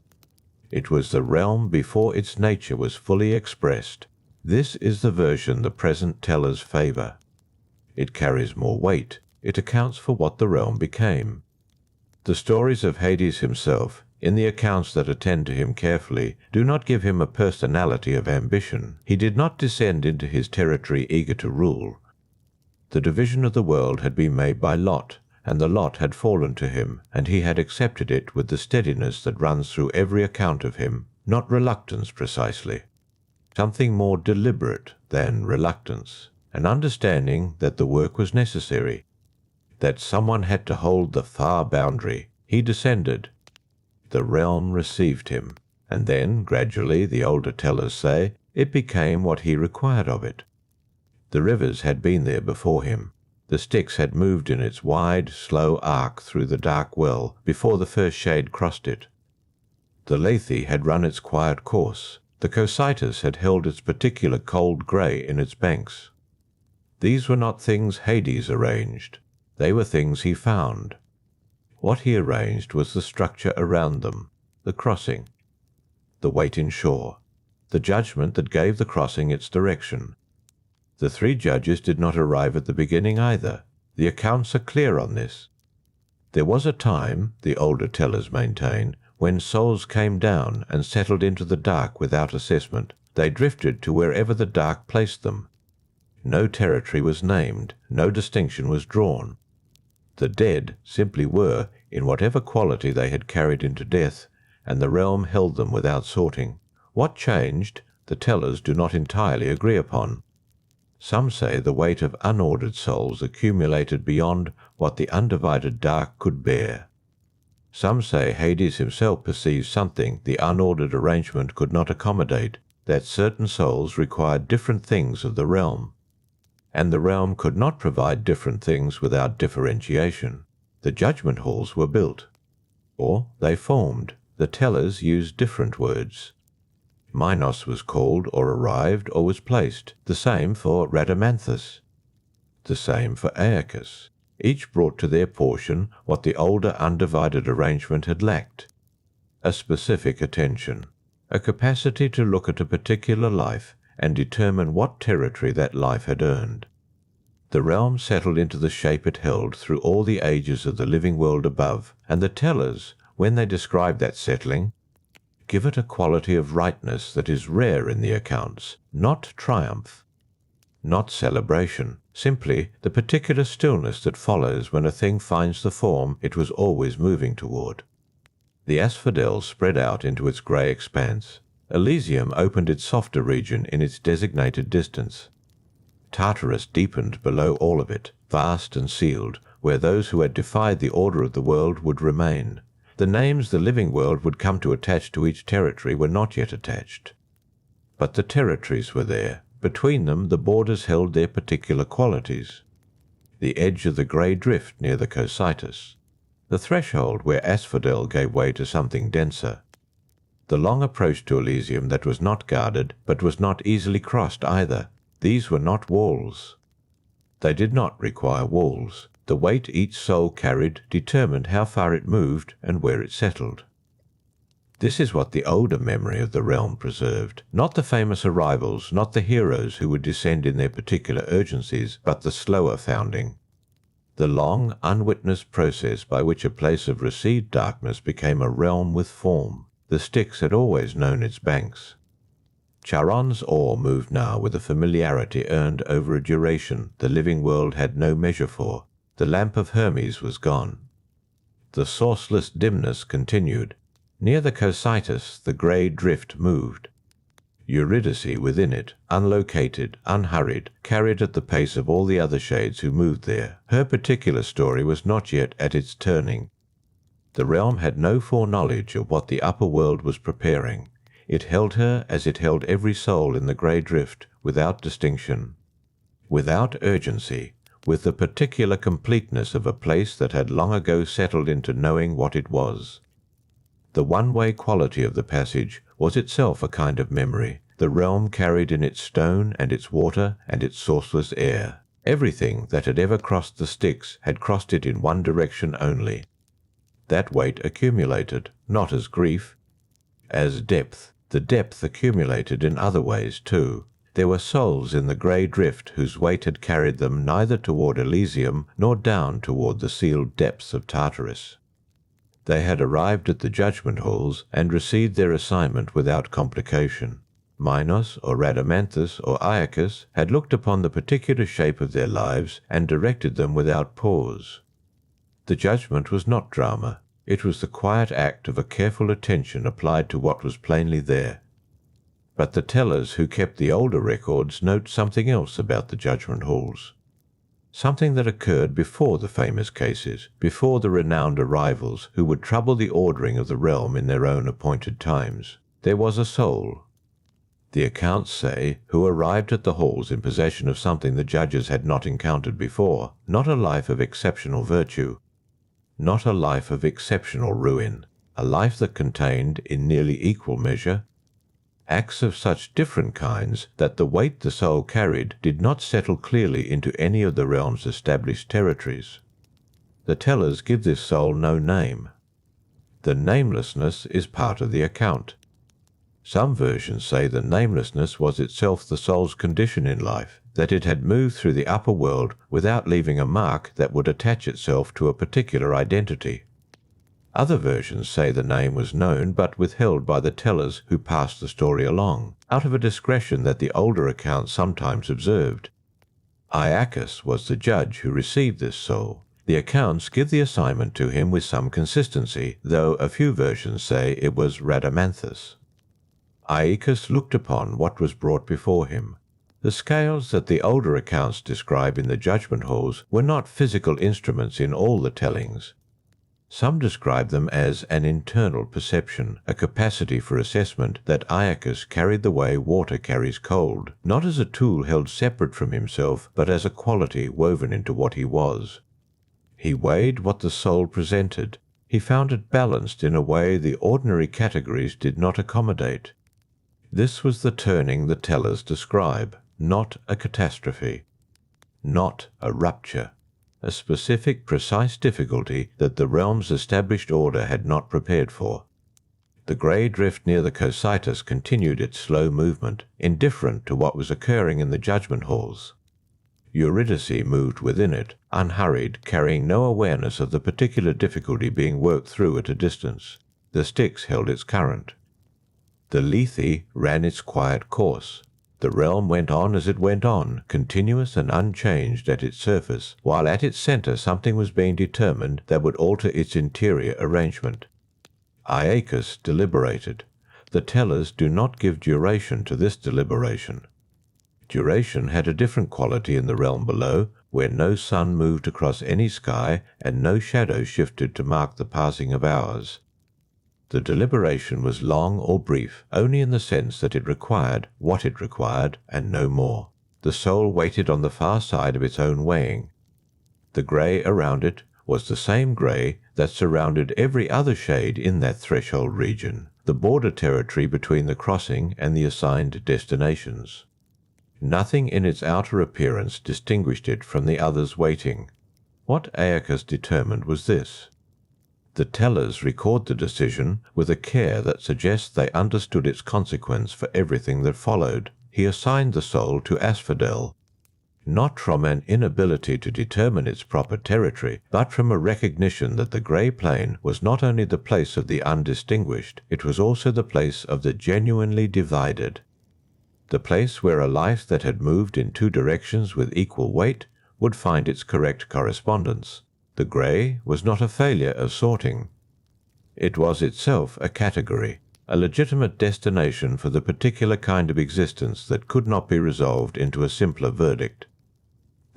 It was the realm before its nature was fully expressed. This is the version the present tellers favour. It carries more weight. It accounts for what the realm became. The stories of Hades himself, in the accounts that attend to him carefully, do not give him a personality of ambition. He did not descend into his territory eager to rule. The division of the world had been made by lot, and the lot had fallen to him, and he had accepted it with the steadiness that runs through every account of him, not reluctance precisely. Something more deliberate than reluctance, an understanding that the work was necessary, that someone had to hold the far boundary. He descended. The realm received him, and then, gradually, the older tellers say, it became what he required of it. The rivers had been there before him. The Styx had moved in its wide, slow arc through the dark well before the first shade crossed it. The Lethe had run its quiet course. The Cocytus had held its particular cold grey in its banks. These were not things Hades arranged. They were things he found. What he arranged was the structure around them, the crossing, the wait in shore, the judgment that gave the crossing its direction. The three judges did not arrive at the beginning either. The accounts are clear on this. There was a time, the older tellers maintain, when souls came down and settled into the dark without assessment. They drifted to wherever the dark placed them. No territory was named, no distinction was drawn. The dead simply were, in whatever quality they had carried into death, and the realm held them without sorting. What changed, the tellers do not entirely agree upon. Some say the weight of unordered souls accumulated beyond what the undivided dark could bear. Some say Hades himself perceived something the unordered arrangement could not accommodate, that certain souls required different things of the realm, and the realm could not provide different things without differentiation. The judgment halls were built, or they formed. The tellers used different words. Minos was called, or arrived, or was placed. The same for Rhadamanthus. The same for Aeacus. Each brought to their portion what the older undivided arrangement had lacked. a specific attention, a capacity to look at a particular life and determine what territory that life had earned. The realm settled into the shape it held through all the ages of the living world above, and the tellers, when they describe that settling, give it a quality of rightness that is rare in the accounts, not triumph, not celebration, simply the particular stillness that follows when a thing finds the form it was always moving toward. The asphodel spread out into its grey expanse. Elysium opened its softer region in its designated distance. Tartarus deepened below all of it, vast and sealed, where those who had defied the order of the world would remain. The names the living world would come to attach to each territory were not yet attached. But the territories were there. Between them the borders held their particular qualities. The edge of the grey drift near the Cocytus. The threshold where asphodel gave way to something denser. The long approach to Elysium that was not guarded, but was not easily crossed either. These were not walls. They did not require walls. The weight each soul carried determined how far it moved and where it settled. This is what the older memory of the realm preserved, not the famous arrivals, not the heroes who would descend in their particular urgencies, but the slower founding. The long, unwitnessed process by which a place of received darkness became a realm with form. The Styx had always known its banks. Charon's oar moved now with a familiarity earned over a duration the living world had no measure for. The lamp of Hermes was gone. The sourceless dimness continued. Near the Cocytus the grey drift moved. Eurydice within it, unlocated, unhurried, carried at the pace of all the other shades who moved there. Her particular story was not yet at its turning. The realm had no foreknowledge of what the upper world was preparing. It held her as it held every soul in the grey drift, without distinction, without urgency, with the particular completeness of a place that had long ago settled into knowing what it was. The one-way quality of the passage was itself a kind of memory. The realm carried in its stone and its water and its sourceless air. Everything that had ever crossed the Styx had crossed it in one direction only. That weight accumulated, not as grief, as depth. The depth accumulated in other ways too. There were souls in the grey drift whose weight had carried them neither toward Elysium nor down toward the sealed depths of Tartarus. They had arrived at the judgment halls and received their assignment without complication. Minos or Rhadamanthus or Aeacus had looked upon the particular shape of their lives and directed them without pause. The judgment was not drama. It was the quiet act of a careful attention applied to what was plainly there. But the tellers who kept the older records note something else about the judgment halls. Something that occurred before the famous cases, before the renowned arrivals who would trouble the ordering of the realm in their own appointed times. There was a soul, the accounts say, who arrived at the halls in possession of something the judges had not encountered before, not a life of exceptional virtue, not a life of exceptional ruin, a life that contained, in nearly equal measure, acts of such different kinds that the weight the soul carried did not settle clearly into any of the realm's established territories. The tellers give this soul no name. The namelessness is part of the account. Some versions say the namelessness was itself the soul's condition in life, that it had moved through the upper world without leaving a mark that would attach itself to a particular identity. Other versions say the name was known but withheld by the tellers who passed the story along, out of a discretion that the older accounts sometimes observed. Aeacus was the judge who received this soul. The accounts give the assignment to him with some consistency, though a few versions say it was Rhadamanthus. Aeacus looked upon what was brought before him. The scales that the older accounts describe in the judgment halls were not physical instruments in all the tellings. Some describe them as an internal perception, a capacity for assessment that Aeacus carried the way water carries cold, not as a tool held separate from himself, but as a quality woven into what he was. He weighed what the soul presented. He found it balanced in a way the ordinary categories did not accommodate. This was the turning the tellers describe, not a catastrophe, not a rupture, a specific, precise difficulty that the realm's established order had not prepared for. The grey drift near the Cocytus continued its slow movement, indifferent to what was occurring in the judgment halls. Eurydice moved within it, unhurried, carrying no awareness of the particular difficulty being worked through at a distance. The Styx held its current. The Lethe ran its quiet course. The realm went on as it went on, continuous and unchanged at its surface, while at its centre something was being determined that would alter its interior arrangement. Aeacus deliberated. The tellers do not give duration to this deliberation. Duration had a different quality in the realm below, where no sun moved across any sky and no shadow shifted to mark the passing of hours. The deliberation was long or brief, only in the sense that it required what it required and no more. The soul waited on the far side of its own weighing. The grey around it was the same grey that surrounded every other shade in that threshold region, the border territory between the crossing and the assigned destinations. Nothing in its outer appearance distinguished it from the others waiting. What Aeacus determined was this. The tellers record the decision with a care that suggests they understood its consequence for everything that followed. He assigned the soul to Asphodel, not from an inability to determine its proper territory, but from a recognition that the grey plane was not only the place of the undistinguished, it was also the place of the genuinely divided. The place where a light that had moved in two directions with equal weight would find its correct correspondence. The grey was not a failure of sorting. It was itself a category, a legitimate destination for the particular kind of existence that could not be resolved into a simpler verdict.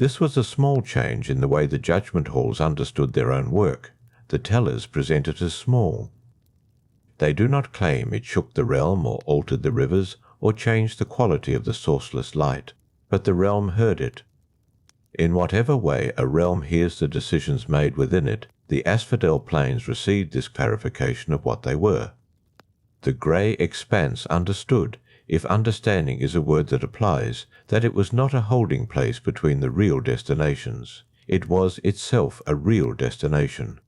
This was a small change in the way the judgment halls understood their own work. The tellers present it as small. They do not claim it shook the realm or altered the rivers or changed the quality of the sourceless light, but the realm heard it. In whatever way a realm hears the decisions made within it, the asphodel planes received this clarification of what they were. The grey expanse understood, if understanding is a word that applies, that it was not a holding place between the real destinations. It was itself a real destination.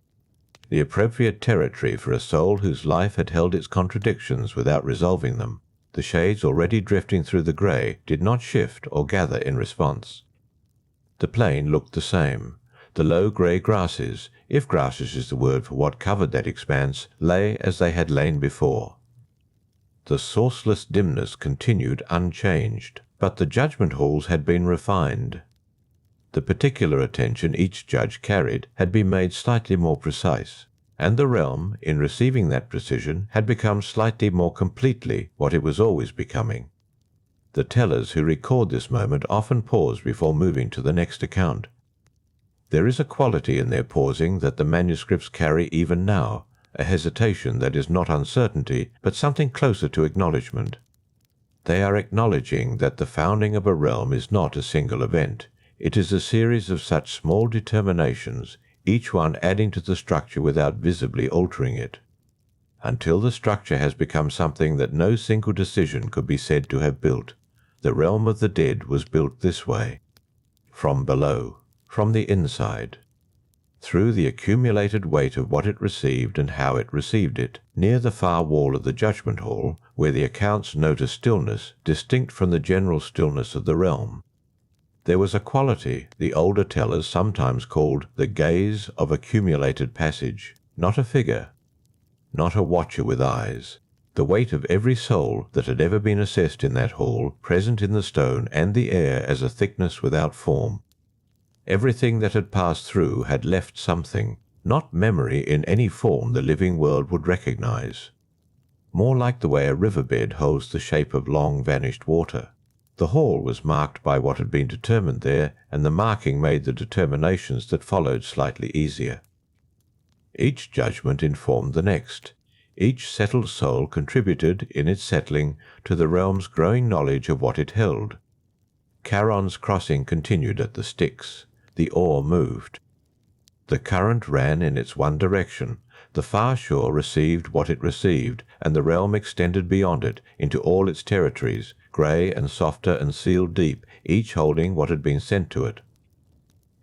The appropriate territory for a soul whose life had held its contradictions without resolving them. The shades already drifting through the grey did not shift or gather in response. The plain looked the same. The low grey grasses, if grasses is the word for what covered that expanse, lay as they had lain before. The sourceless dimness continued unchanged, but the judgment halls had been refined. The particular attention each judge carried had been made slightly more precise, and the realm, in receiving that precision, had become slightly more completely what it was always becoming. The tellers who record this moment often pause before moving to the next account. There is a quality in their pausing that the manuscripts carry even now, a hesitation that is not uncertainty, but something closer to acknowledgement. They are acknowledging that the founding of a realm is not a single event. It is a series of such small determinations, each one adding to the structure without visibly altering it. Until the structure has become something that no single decision could be said to have built, the realm of the dead was built this way, from below, from the inside, through the accumulated weight of what it received and how it received it, near the far wall of the judgment hall, where the accounts note a stillness distinct from the general stillness of the realm. There was a quality the older tellers sometimes called the gaze of accumulated passage, not a figure, not a watcher with eyes. The weight of every soul that had ever been assessed in that hall, present in the stone and the air as a thickness without form. Everything that had passed through had left something, not memory in any form the living world would recognize. More like the way a riverbed holds the shape of long vanished water. The hall was marked by what had been determined there, and the marking made the determinations that followed slightly easier. Each judgment informed the next. Each settled soul contributed, in its settling, to the realm's growing knowledge of what it held. Charon's crossing continued at the Styx. The oar moved. The current ran in its one direction. The far shore received what it received, and the realm extended beyond it, into all its territories, grey and softer and sealed deep, each holding what had been sent to it.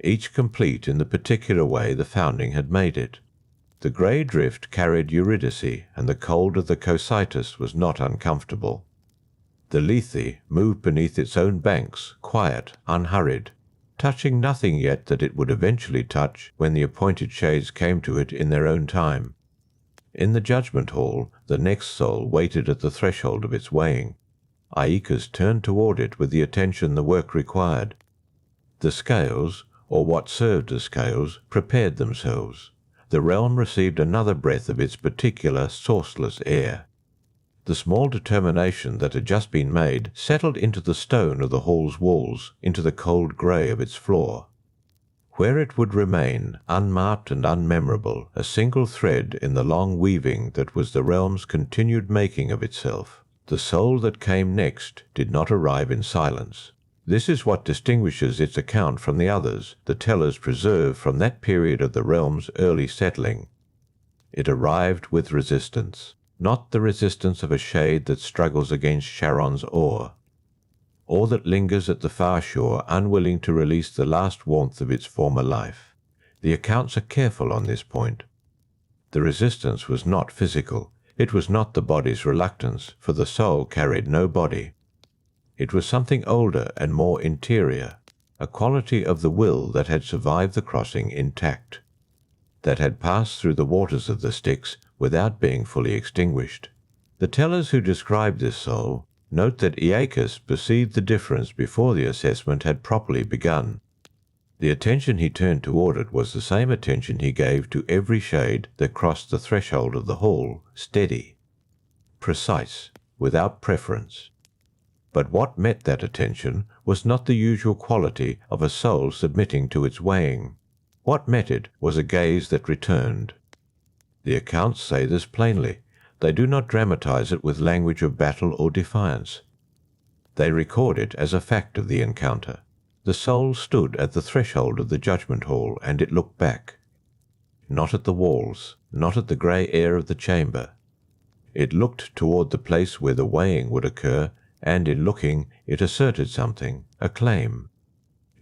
Each complete in the particular way the founding had made it. The grey drift carried Eurydice, and the cold of the Cocytus was not uncomfortable. The Lethe moved beneath its own banks, quiet, unhurried, touching nothing yet that it would eventually touch when the appointed shades came to it in their own time. In the judgment hall, the next soul waited at the threshold of its weighing. Aeacus turned toward it with the attention the work required. The scales, or what served as scales, prepared themselves. The realm received another breath of its particular sourceless air. The small determination that had just been made settled into the stone of the hall's walls, into the cold grey of its floor. Where it would remain, unmarked and unmemorable, a single thread in the long weaving that was the realm's continued making of itself. The soul that came next did not arrive in silence. This is what distinguishes its account from the others the tellers preserve from that period of the realm's early settling. It arrived with resistance, not the resistance of a shade that struggles against Charon's oar, or that lingers at the far shore unwilling to release the last warmth of its former life. The accounts are careful on this point. The resistance was not physical. It was not the body's reluctance, for the soul carried no body. It was something older and more interior, a quality of the will that had survived the crossing intact, that had passed through the waters of the Styx without being fully extinguished. The tellers who describe this soul note that Aeacus perceived the difference before the assessment had properly begun. The attention he turned toward it was the same attention he gave to every shade that crossed the threshold of the hall, steady, precise, without preference. But what met that attention was not the usual quality of a soul submitting to its weighing. What met it was a gaze that returned. The accounts say this plainly. They do not dramatize it with language of battle or defiance. They record it as a fact of the encounter. The soul stood at the threshold of the judgment hall, and it looked back. Not at the walls, not at the grey air of the chamber. It looked toward the place where the weighing would occur, and in looking it asserted something, a claim.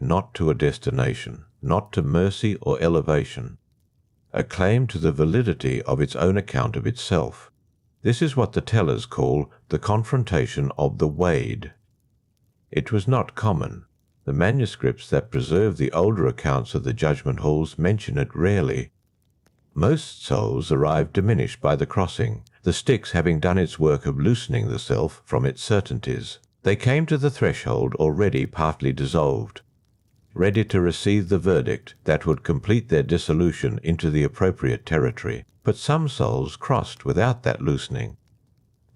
Not to a destination, not to mercy or elevation. A claim to the validity of its own account of itself. This is what the tellers call the confrontation of the weighed. It was not common. The manuscripts that preserve the older accounts of the judgment halls mention it rarely. Most souls arrive diminished by the crossing, the Styx having done its work of loosening the self from its certainties. They came to the threshold already partly dissolved, ready to receive the verdict that would complete their dissolution into the appropriate territory. But some souls crossed without that loosening.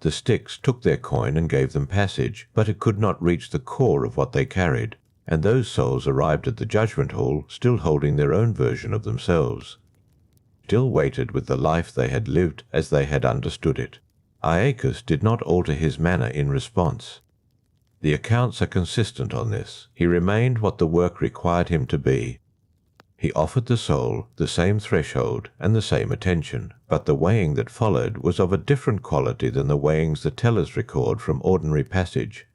The Styx took their coin and gave them passage, but it could not reach the core of what they carried, and those souls arrived at the judgment hall still holding their own version of themselves, still waited with the life they had lived as they had understood it. Aeacus did not alter his manner in response. The accounts are consistent on this. He remained what the work required him to be. He offered the soul the same threshold and the same attention, but the weighing that followed was of a different quality than the weighings the tellers record from ordinary passage.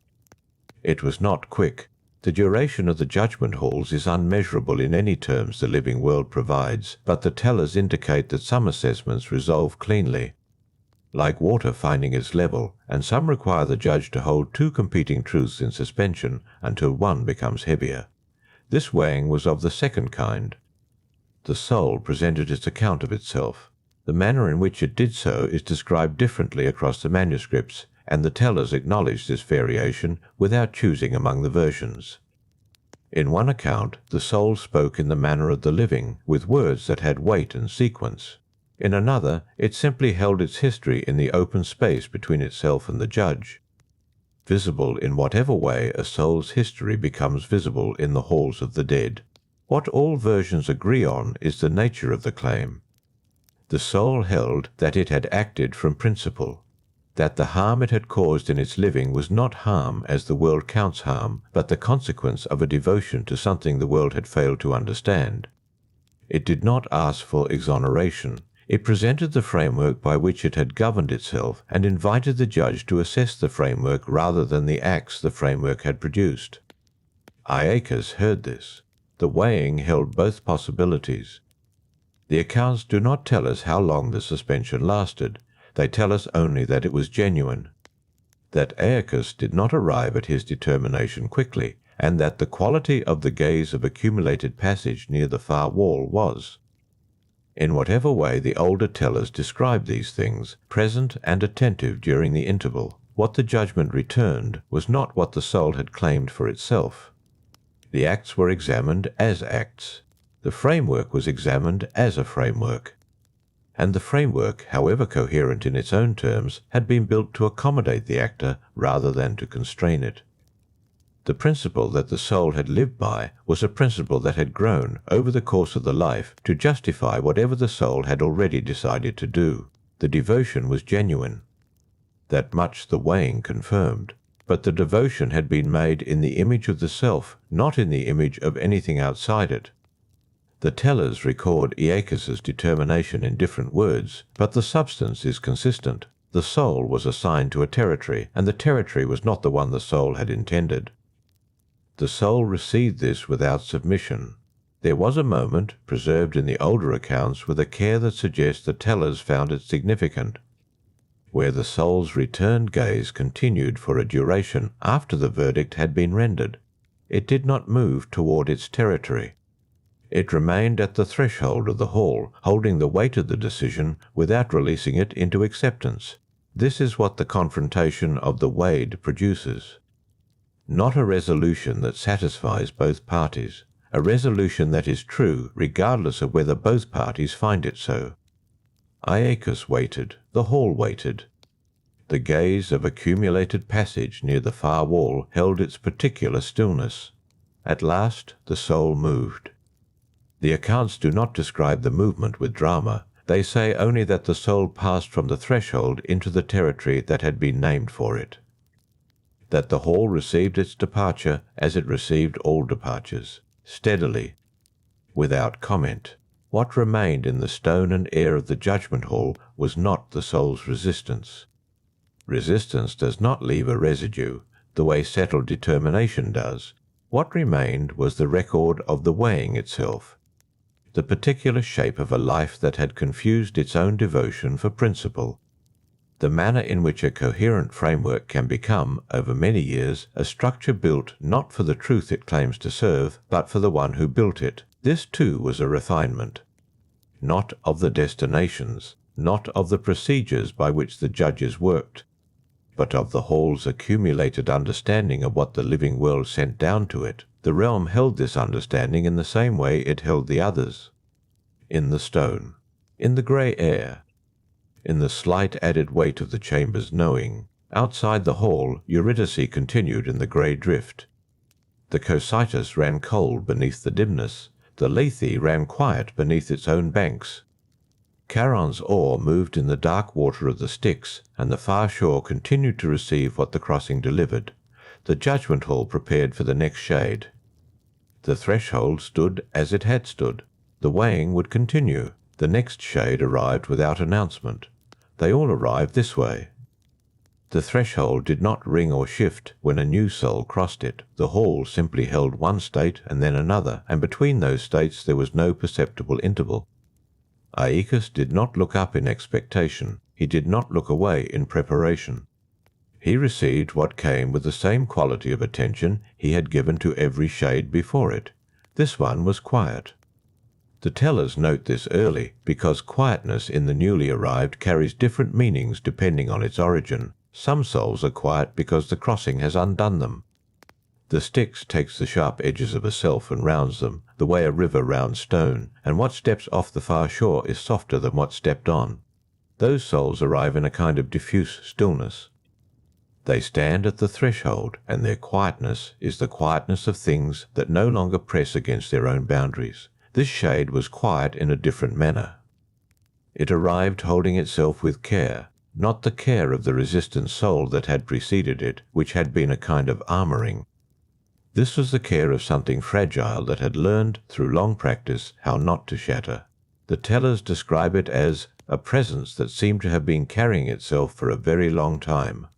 It was not quick. The duration of the judgment halls is unmeasurable in any terms the living world provides, but the tellers indicate that some assessments resolve cleanly, like water finding its level, and some require the judge to hold two competing truths in suspension until one becomes heavier. This weighing was of the second kind. The soul presented its account of itself. The manner in which it did so is described differently across the manuscripts, and the tellers acknowledge this variation without choosing among the versions. In one account, the soul spoke in the manner of the living, with words that had weight and sequence. In another, it simply held its history in the open space between itself and the judge. Visible in whatever way a soul's history becomes visible in the halls of the dead. What all versions agree on is the nature of the claim. The soul held that it had acted from principle, that the harm it had caused in its living was not harm as the world counts harm, but the consequence of a devotion to something the world had failed to understand. It did not ask for exoneration. It presented the framework by which it had governed itself and invited the judge to assess the framework rather than the acts the framework had produced. Aeacus heard this. The weighing held both possibilities. The accounts do not tell us how long the suspension lasted. They tell us only that it was genuine, that Aeacus did not arrive at his determination quickly, and that the quality of the gaze of accumulated passage near the far wall was. In whatever way the older tellers described these things, present and attentive during the interval, what the judgment returned was not what the soul had claimed for itself. The acts were examined as acts. The framework was examined as a framework. And the framework, however coherent in its own terms, had been built to accommodate the actor rather than to constrain it. The principle that the soul had lived by was a principle that had grown over the course of the life to justify whatever the soul had already decided to do. The devotion was genuine. That much the weighing confirmed. But the devotion had been made in the image of the self, not in the image of anything outside it. The tellers record Aeacus's determination in different words, but the substance is consistent. The soul was assigned to a territory, and the territory was not the one the soul had intended. The soul received this without submission. There was a moment, preserved in the older accounts with a care that suggests the tellers found it significant, where the soul's returned gaze continued for a duration after the verdict had been rendered. It did not move toward its territory. It remained at the threshold of the hall, holding the weight of the decision without releasing it into acceptance. This is what the confrontation of the weighed produces. Not a resolution that satisfies both parties, a resolution that is true regardless of whether both parties find it so. Aeacus waited, the hall waited. The gaze of accumulated passage near the far wall held its particular stillness. At last the soul moved. The accounts do not describe the movement with drama. They say only that the soul passed from the threshold into the territory that had been named for it. That the hall received its departure as it received all departures, steadily, without comment. What remained in the stone and air of the judgment hall was not the soul's resistance. Resistance does not leave a residue, the way settled determination does. What remained was the record of the weighing itself, the particular shape of a life that had confused its own devotion for principle, the manner in which a coherent framework can become, over many years, a structure built not for the truth it claims to serve, but for the one who built it. This too was a refinement, not of the destinations, not of the procedures by which the judges worked, but of the hall's accumulated understanding of what the living world sent down to it. The realm held this understanding in the same way it held the others. In the stone, in the grey air, in the slight added weight of the chamber's knowing. Outside the hall, Eurydice continued in the grey drift. The Cocytus ran cold beneath the dimness. The Lethe ran quiet beneath its own banks. Charon's oar moved in the dark water of the Styx, and the far shore continued to receive what the crossing delivered. The judgment hall prepared for the next shade. The threshold stood as it had stood. The weighing would continue. The next shade arrived without announcement. They all arrived this way. The threshold did not ring or shift when a new soul crossed it. The hall simply held one state and then another, and between those states there was no perceptible interval. Aeacus did not look up in expectation. He did not look away in preparation. He received what came with the same quality of attention he had given to every shade before it. This one was quiet. The tellers note this early, because quietness in the newly arrived carries different meanings depending on its origin. Some souls are quiet because the crossing has undone them. The Styx takes the sharp edges of a self and rounds them, the way a river rounds stone, and what steps off the far shore is softer than what stepped on. Those souls arrive in a kind of diffuse stillness. They stand at the threshold, and their quietness is the quietness of things that no longer press against their own boundaries. This shade was quiet in a different manner. It arrived holding itself with care, not the care of the resistant soul that had preceded it, which had been a kind of armouring. This was the care of something fragile that had learned, through long practice, how not to shatter. The tellers describe it as a presence that seemed to have been carrying itself for a very long time.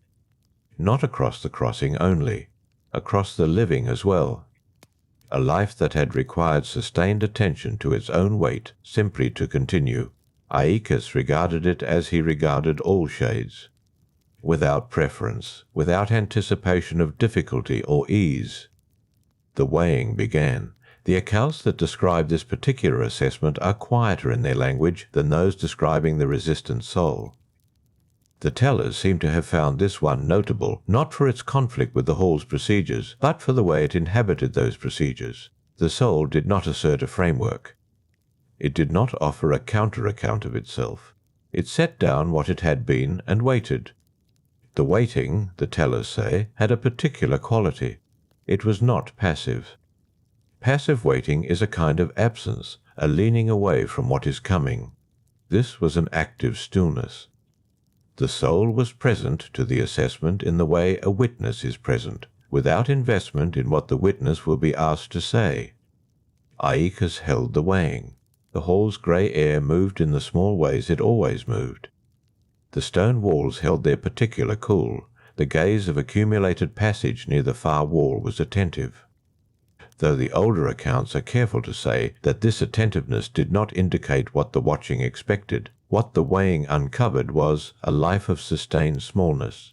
Not across the crossing only, across the living as well. a life that had required sustained attention to its own weight simply to continue. Aeacus regarded it as he regarded all shades, without preference, without anticipation of difficulty or ease. The weighing began. The accounts that describe this particular assessment are quieter in their language than those describing the resistant soul. The tellers seem to have found this one notable, not for its conflict with the hall's procedures, but for the way it inhabited those procedures. The soul did not assert a framework. It did not offer a counter-account of itself. It set down what it had been and waited. The waiting, the tellers say, had a particular quality. It was not passive. Passive waiting is a kind of absence, a leaning away from what is coming. This was an active stillness. The soul was present to the assessment in the way a witness is present, without investment in what the witness will be asked to say. Aeacus held the weighing. The hall's grey air moved in the small ways it always moved. The stone walls held their particular cool. The gaze of accumulated passage near the far wall was attentive, though the older accounts are careful to say that this attentiveness did not indicate what the watching expected. What the weighing uncovered was a life of sustained smallness.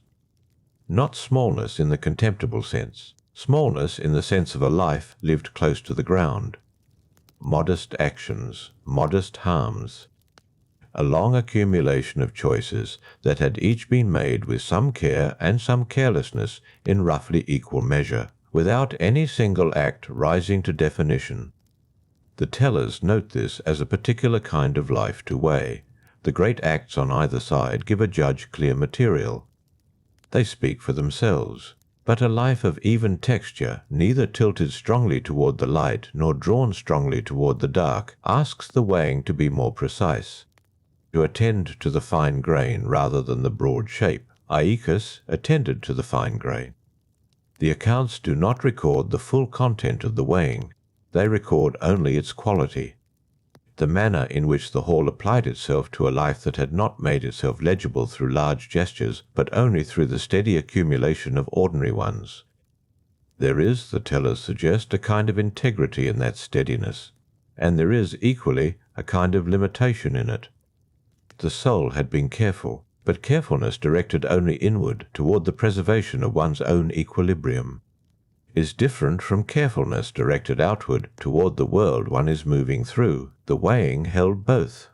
Not smallness in the contemptible sense, smallness in the sense of a life lived close to the ground. Modest actions, modest harms. A long accumulation of choices that had each been made with some care and some carelessness in roughly equal measure, without any single act rising to definition. The tellers note this as a particular kind of life to weigh. The great acts on either side give a judge clear material. They speak for themselves, but a life of even texture, neither tilted strongly toward the light nor drawn strongly toward the dark, asks the weighing to be more precise, to attend to the fine grain rather than the broad shape. Aeacus attended to the fine grain. The accounts do not record the full content of the weighing. They record only its quality. The manner in which the hall applied itself to a life that had not made itself legible through large gestures, but only through the steady accumulation of ordinary ones. There is, the tellers suggest, a kind of integrity in that steadiness, and there is equally a kind of limitation in it. The soul had been careful, but carefulness directed only inward toward the preservation of one's own equilibrium is different from carefulness directed outward toward the world one is moving through. The weighing held both.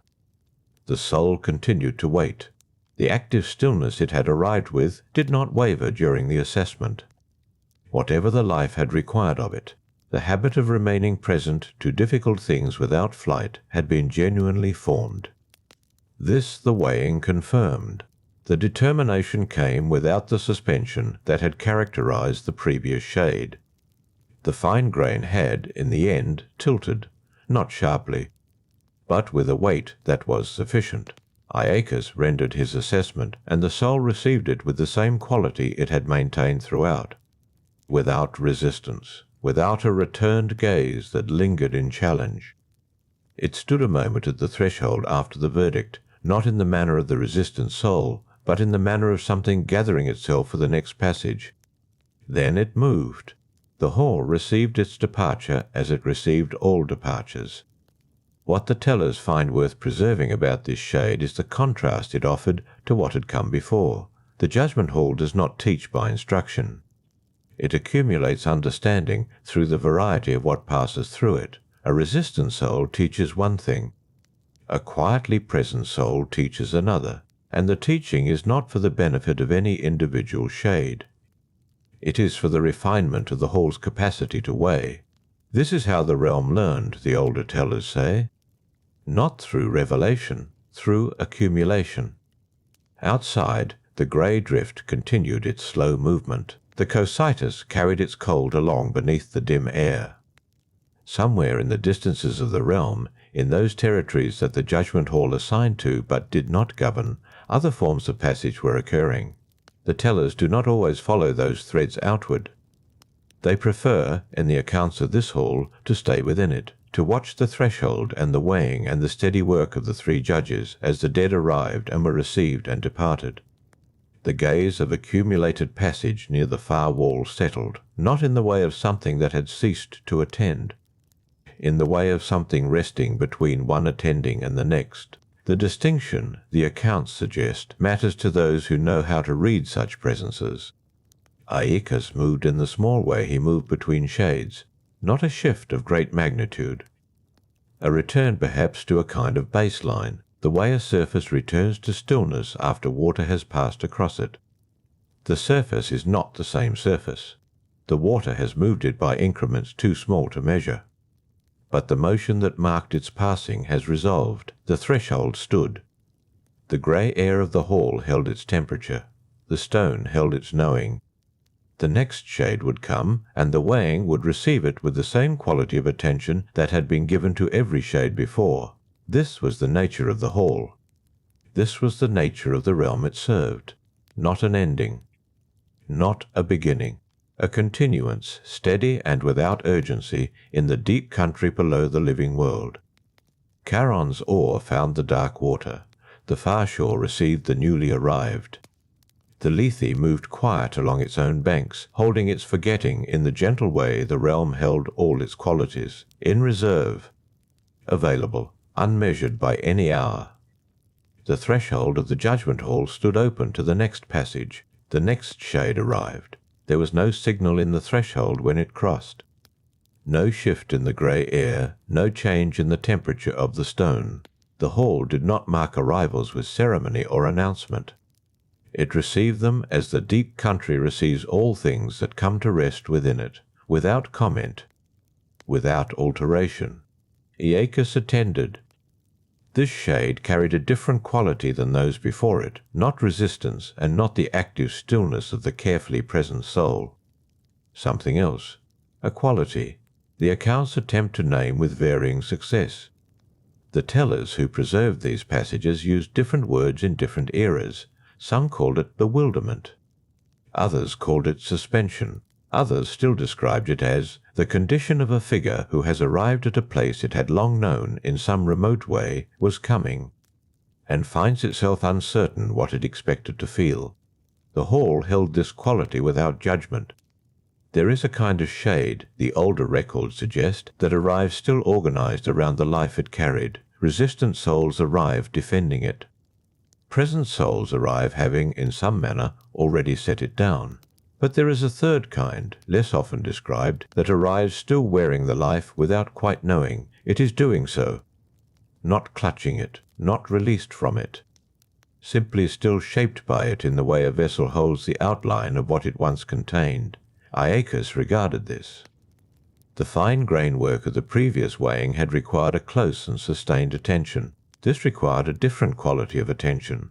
The soul continued to wait. The active stillness it had arrived with did not waver during the assessment. Whatever the life had required of it, the habit of remaining present to difficult things without flight had been genuinely formed. This the weighing confirmed. The determination came without the suspension that had characterized the previous shade. The fine grain had, in the end, tilted, not sharply, but with a weight that was sufficient. Aeacus rendered his assessment, and the soul received it with the same quality it had maintained throughout, without resistance, without a returned gaze that lingered in challenge. It stood a moment at the threshold after the verdict, not in the manner of the resistant soul, but in the manner of something gathering itself for the next passage. Then it moved. The hall received its departure as it received all departures. What the tellers find worth preserving about this shade is the contrast it offered to what had come before. The judgment hall does not teach by instruction. It accumulates understanding through the variety of what passes through it. A resistant soul teaches one thing. A quietly present soul teaches another, and the teaching is not for the benefit of any individual shade. It is for the refinement of the hall's capacity to weigh. This is how the realm learned, the older tellers say. Not through revelation, through accumulation. Outside, the grey drift continued its slow movement. The Cocytus carried its cold along beneath the dim air. Somewhere in the distances of the realm, in those territories that the judgment hall assigned to but did not govern, other forms of passage were occurring. The tellers do not always follow those threads outward. They prefer, in the accounts of this hall, to stay within it, to watch the threshold and the weighing and the steady work of the three judges as the dead arrived and were received and departed. The gaze of accumulated passage near the far wall settled, not in the way of something that had ceased to attend, in the way of something resting between one attending and the next. The distinction, the accounts suggest, matters to those who know how to read such presences. Aeacus moved in the small way he moved between shades, not a shift of great magnitude. A return perhaps to a kind of baseline, the way a surface returns to stillness after water has passed across it. The surface is not the same surface. The water has moved it by increments too small to measure. But the motion that marked its passing has resolved, the threshold stood. The grey air of the hall held its temperature, the stone held its knowing. The next shade would come, and the weighing would receive it with the same quality of attention that had been given to every shade before. This was the nature of the hall. This was the nature of the realm it served. Not an ending. Not a beginning. A continuance, steady and without urgency, in the deep country below the living world. Charon's oar found the dark water. The far shore received the newly arrived. The Lethe moved quiet along its own banks, holding its forgetting in the gentle way the realm held all its qualities, in reserve, available, unmeasured by any hour. The threshold of the judgment hall stood open to the next passage. The next shade arrived. There was no signal in the threshold when it crossed. No shift in the grey air, no change in the temperature of the stone. The hall did not mark arrivals with ceremony or announcement. It received them as the deep country receives all things that come to rest within it, without comment, without alteration. Aeacus attended. This shade carried a different quality than those before it, not resistance and not the active stillness of the carefully present soul. Something else, a quality, the accounts attempt to name with varying success. The tellers who preserved these passages used different words in different eras. Some called it bewilderment. Others called it suspension. Others still described it as the condition of a figure who has arrived at a place it had long known in some remote way was coming, and finds itself uncertain what it expected to feel. The hall held this quality without judgment. There is a kind of shade, the older records suggest, that arrives still organized around the life it carried. Resistant souls arrive defending it. Present souls arrive having, in some manner, already set it down. But there is a third kind, less often described, that arrives still wearing the life without quite knowing it is doing so, not clutching it, not released from it, simply still shaped by it in the way a vessel holds the outline of what it once contained. Aeacus regarded this. The fine grain work of the previous weighing had required a close and sustained attention. This required a different quality of attention.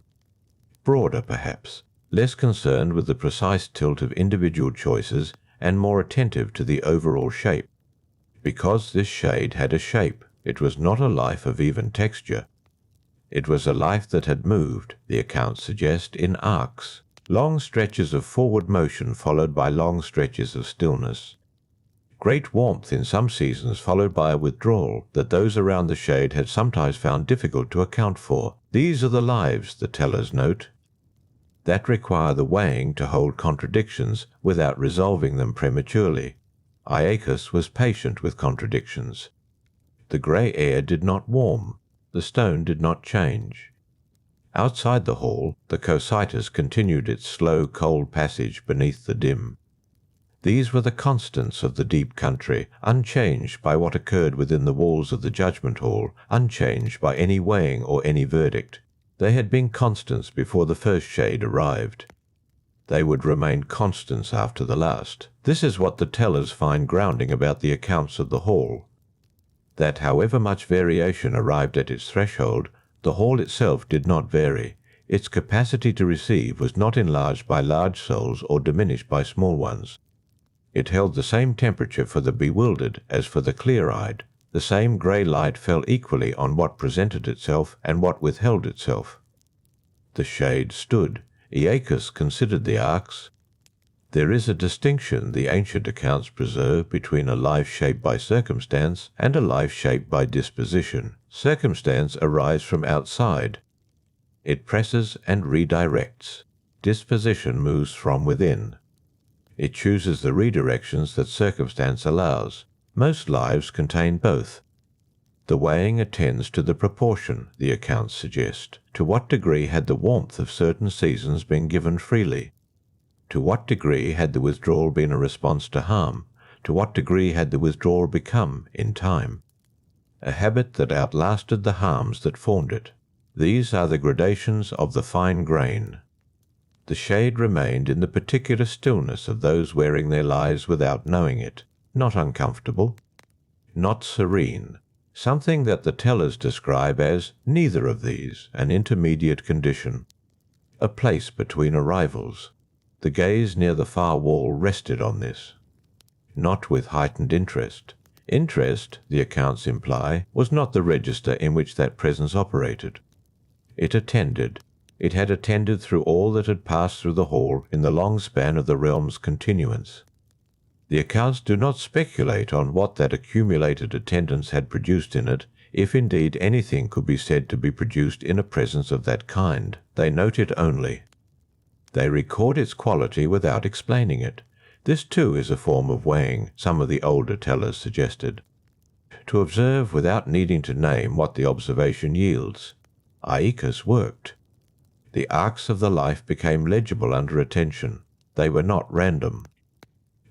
Broader, perhaps, less concerned with the precise tilt of individual choices and more attentive to the overall shape. Because this shade had a shape, it was not a life of even texture. It was a life that had moved, the accounts suggest, in arcs, long stretches of forward motion followed by long stretches of stillness. Great warmth in some seasons followed by a withdrawal that those around the shade had sometimes found difficult to account for. These are the lives, the tellers note, that require the weighing to hold contradictions without resolving them prematurely. Aeacus was patient with contradictions. The grey air did not warm, the stone did not change. Outside the hall, the Cocytus continued its slow, cold passage beneath the dim. These were the constants of the deep country, unchanged by what occurred within the walls of the judgment hall, unchanged by any weighing or any verdict. They had been constants before the first shade arrived. They would remain constants after the last. This is what the tellers find grounding about the accounts of the hall. That however much variation arrived at its threshold, the hall itself did not vary. Its capacity to receive was not enlarged by large souls or diminished by small ones. It held the same temperature for the bewildered as for the clear-eyed. The same grey light fell equally on what presented itself and what withheld itself. The shade stood. Aeacus considered the arcs. There is a distinction the ancient accounts preserve between a life shaped by circumstance and a life shaped by disposition. Circumstance arrives from outside. It presses and redirects. disposition moves from within. It chooses the redirections that circumstance allows. Most lives contain both. The weighing attends to the proportion, the accounts suggest. To what degree had the warmth of certain seasons been given freely? To what degree had the withdrawal been a response to harm? To what degree had the withdrawal become, in time, a habit that outlasted the harms that formed it? These are the gradations of the fine grain. The shade remained in the particular stillness of those wearing their lives without knowing it, not uncomfortable, not serene, something that the tellers describe as neither of these, an intermediate condition, a place between arrivals. The gaze near the far wall rested on this, not with heightened interest. Interest, the accounts imply, was not the register in which that presence operated. It had attended through all that had passed through the hall in the long span of the realm's continuance. The accounts do not speculate on what that accumulated attendance had produced in it, if indeed anything could be said to be produced in a presence of that kind. They note it only. They record its quality without explaining it. This too is a form of weighing, some of the older tellers suggested. To observe without needing to name what the observation yields. Aeacus worked. The arcs of the life became legible under attention. They were not random.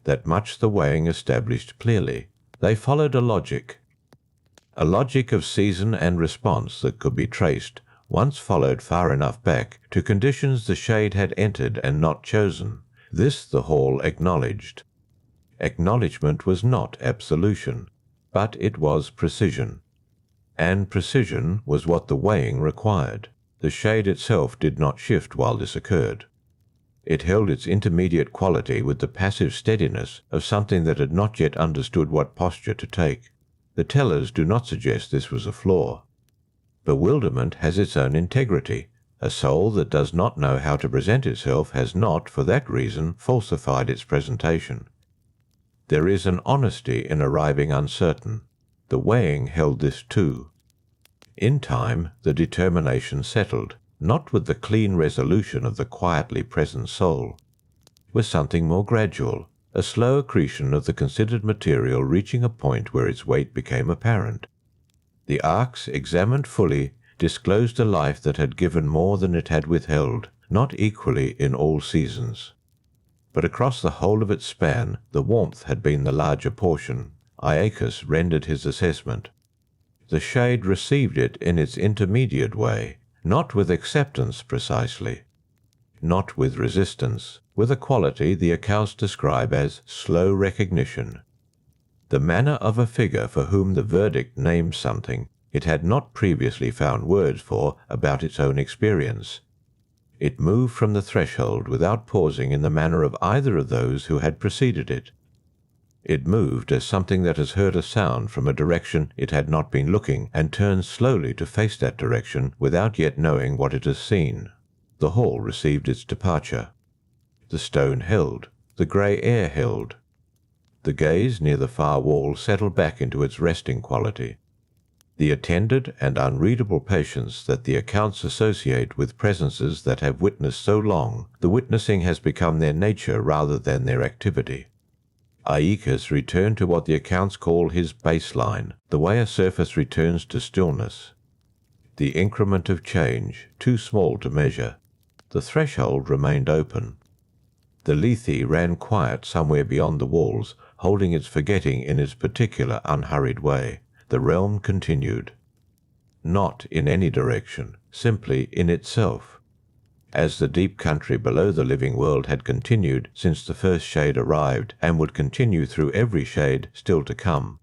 That much the weighing established clearly. They followed a logic of season and response that could be traced, once followed far enough back, to conditions the shade had entered and not chosen. This the hall acknowledged. Acknowledgment was not absolution, but it was precision. And precision was what the weighing required. The shade itself did not shift while this occurred. It held its intermediate quality with the passive steadiness of something that had not yet understood what posture to take. The tellers do not suggest this was a flaw. Bewilderment has its own integrity. A soul that does not know how to present itself has not, for that reason, falsified its presentation. There is an honesty in arriving uncertain. The weighing held this too. In time, the determination settled, not with the clean resolution of the quietly present soul, with something more gradual, a slow accretion of the considered material reaching a point where its weight became apparent. The arcs, examined fully, disclosed a life that had given more than it had withheld, not equally in all seasons. But across the whole of its span, the warmth had been the larger portion. Aeacus rendered his assessment. The shade received it in its intermediate way, not with acceptance precisely, not with resistance, with a quality the accounts describe as slow recognition. The manner of a figure for whom the verdict names something it had not previously found words for about its own experience. It moved from the threshold without pausing in the manner of either of those who had preceded it. It moved as something that has heard a sound from a direction it had not been looking, and turns slowly to face that direction without yet knowing what it has seen. The hall received its departure. The stone held. The grey air held. The gaze near the far wall settled back into its resting quality. The attended and unreadable patience that the accounts associate with presences that have witnessed so long, the witnessing has become their nature rather than their activity. Aeacus returned to what the accounts call his baseline, the way a surface returns to stillness. The increment of change, too small to measure. The threshold remained open. The lethe ran quiet somewhere beyond the walls, holding its forgetting in its particular unhurried way. The realm continued. Not in any direction, simply in itself. As the deep country below the living world had continued since the first shade arrived, and would continue through every shade still to come.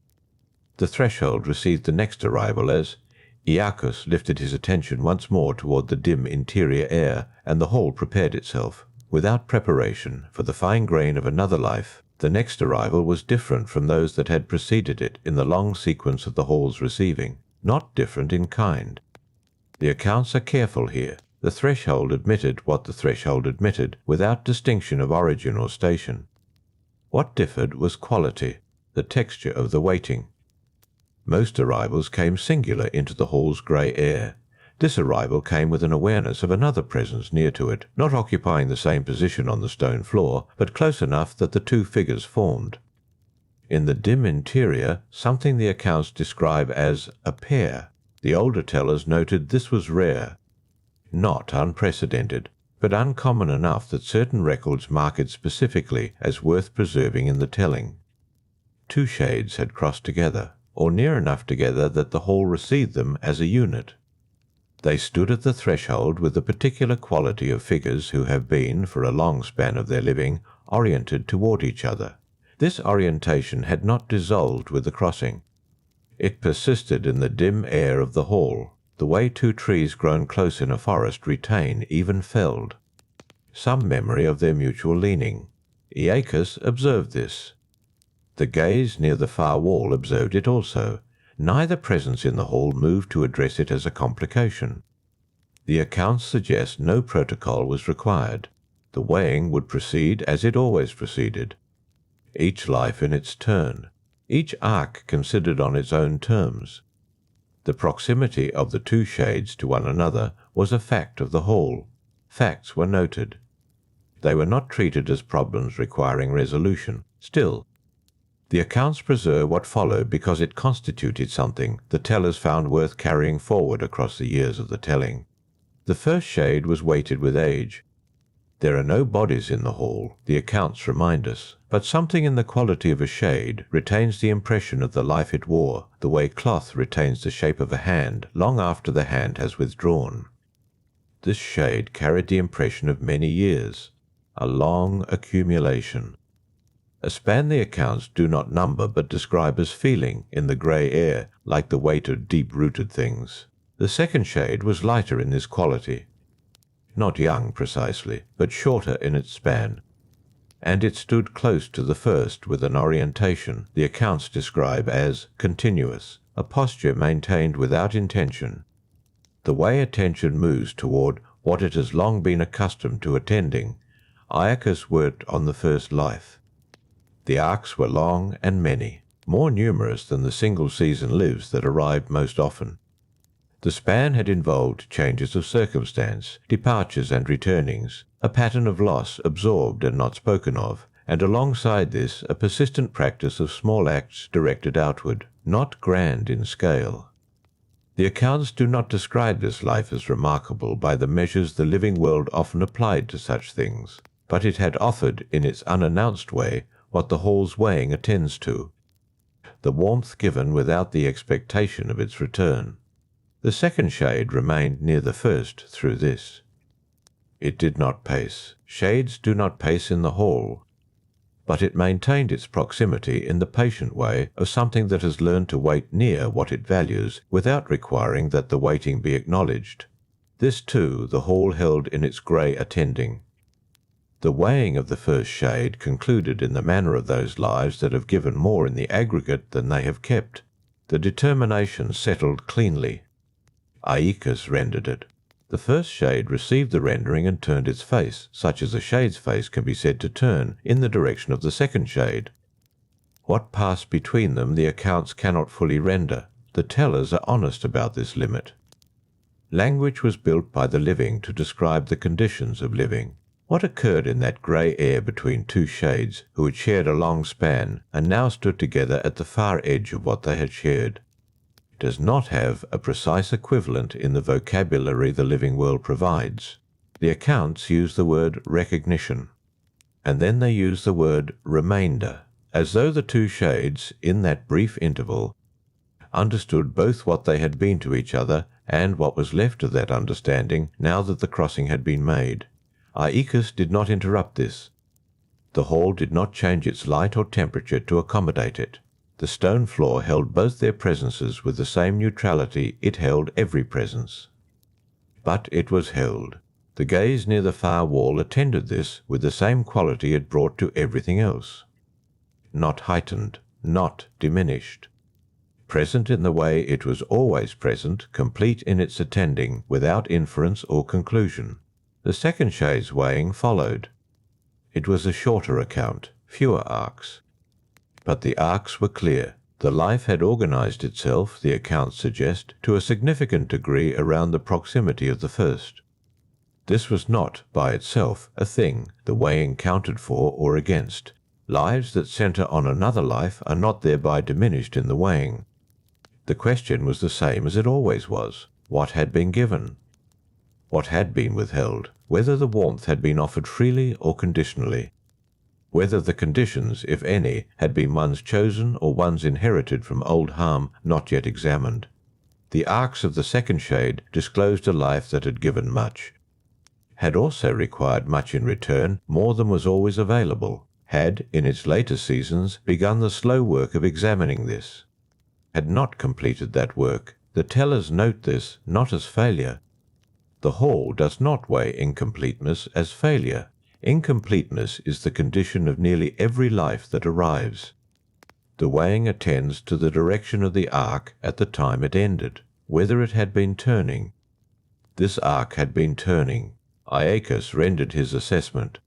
The threshold received the next arrival as Aeacus lifted his attention once more toward the dim interior air, and the hall prepared itself. Without preparation for the fine grain of another life, the next arrival was different from those that had preceded it in the long sequence of the hall's receiving, not different in kind. The accounts are careful here. The threshold admitted what the threshold admitted, without distinction of origin or station. What differed was quality, the texture of the waiting. Most arrivals came singular into the hall's grey air. This arrival came with an awareness of another presence near to it, not occupying the same position on the stone floor, but close enough that the two figures formed. In the dim interior, something the accounts describe as a pair. The older tellers noted this was rare, not unprecedented, but uncommon enough that certain records mark it specifically as worth preserving in the telling. Two shades had crossed together, or near enough together that the hall received them as a unit. They stood at the threshold with the particular quality of figures who have been, for a long span of their living, oriented toward each other. This orientation had not dissolved with the crossing. It persisted in the dim air of the hall, the way two trees grown close in a forest retain, even felled, some memory of their mutual leaning. Aeacus observed this. The gaze near the far wall observed it also. Neither presence in the hall moved to address it as a complication. The accounts suggest no protocol was required. The weighing would proceed as it always proceeded. Each life in its turn, each arc considered on its own terms. The proximity of the two shades to one another was a fact of the hall. Facts were noted. They were not treated as problems requiring resolution. Still, the accounts preserve what followed because it constituted something the tellers found worth carrying forward across the years of the telling. The first shade was weighted with age. There are no bodies in the hall, the accounts remind us, but something in the quality of a shade retains the impression of the life it wore, the way cloth retains the shape of a hand long after the hand has withdrawn. This shade carried the impression of many years, a long accumulation. A span the accounts do not number but describe as feeling in the grey air, like the weight of deep-rooted things. The second shade was lighter in this quality. Not young precisely, but shorter in its span. And it stood close to the first with an orientation the accounts describe as continuous, a posture maintained without intention. The way attention moves toward what it has long been accustomed to attending. Aeacus worked on the first life. The arcs were long and many, more numerous than the single-season lives that arrived most often. The span had involved changes of circumstance, departures and returnings, a pattern of loss absorbed and not spoken of, and alongside this a persistent practice of small acts directed outward, not grand in scale. The accounts do not describe this life as remarkable by the measures the living world often applied to such things, but it had offered in its unannounced way what the hall's weighing attends to, the warmth given without the expectation of its return. The second shade remained near the first through this. It did not pace. Shades do not pace in the hall, but it maintained its proximity in the patient way of something that has learned to wait near what it values without requiring that the waiting be acknowledged. This, too, the hall held in its grey attending. The weighing of the first shade concluded in the manner of those lives that have given more in the aggregate than they have kept. The determination settled cleanly. Aeacus rendered it. The first shade received the rendering and turned its face, such as a shade's face can be said to turn, in the direction of the second shade. What passed between them the accounts cannot fully render. The tellers are honest about this limit. Language was built by the living to describe the conditions of living. What occurred in that grey air between two shades who had shared a long span and now stood together at the far edge of what they had shared does not have a precise equivalent in the vocabulary the living world provides. The accounts use the word recognition, and then they use the word remainder, as though the two shades, in that brief interval, understood both what they had been to each other and what was left of that understanding now that the crossing had been made. Aeacus did not interrupt this. The hall did not change its light or temperature to accommodate it. The stone floor held both their presences with the same neutrality it held every presence. But it was held. The gaze near the far wall attended this with the same quality it brought to everything else. Not heightened, not diminished. Present in the way it was always present, complete in its attending, without inference or conclusion. The second shade's weighing followed. It was a shorter account, fewer arcs. But the arcs were clear. The life had organized itself, the accounts suggest, to a significant degree around the proximity of the first. This was not, by itself, a thing the weighing counted for or against. Lives that centre on another life are not thereby diminished in the weighing. The question was the same as it always was. What had been given? What had been withheld? Whether the warmth had been offered freely or conditionally? Whether the conditions, if any, had been ones chosen or ones inherited from old harm not yet examined? The arcs of the second shade disclosed a life that had given much, had also required much in return, more than was always available, had, in its later seasons, begun the slow work of examining this, had not completed that work. The tellers note this not as failure. The Hall does not weigh incompleteness as failure. Incompleteness is the condition of nearly every life that arrives. The weighing attends to the direction of the arc at the time it ended, whether it had been turning. This arc had been turning. Aeacus rendered his assessment.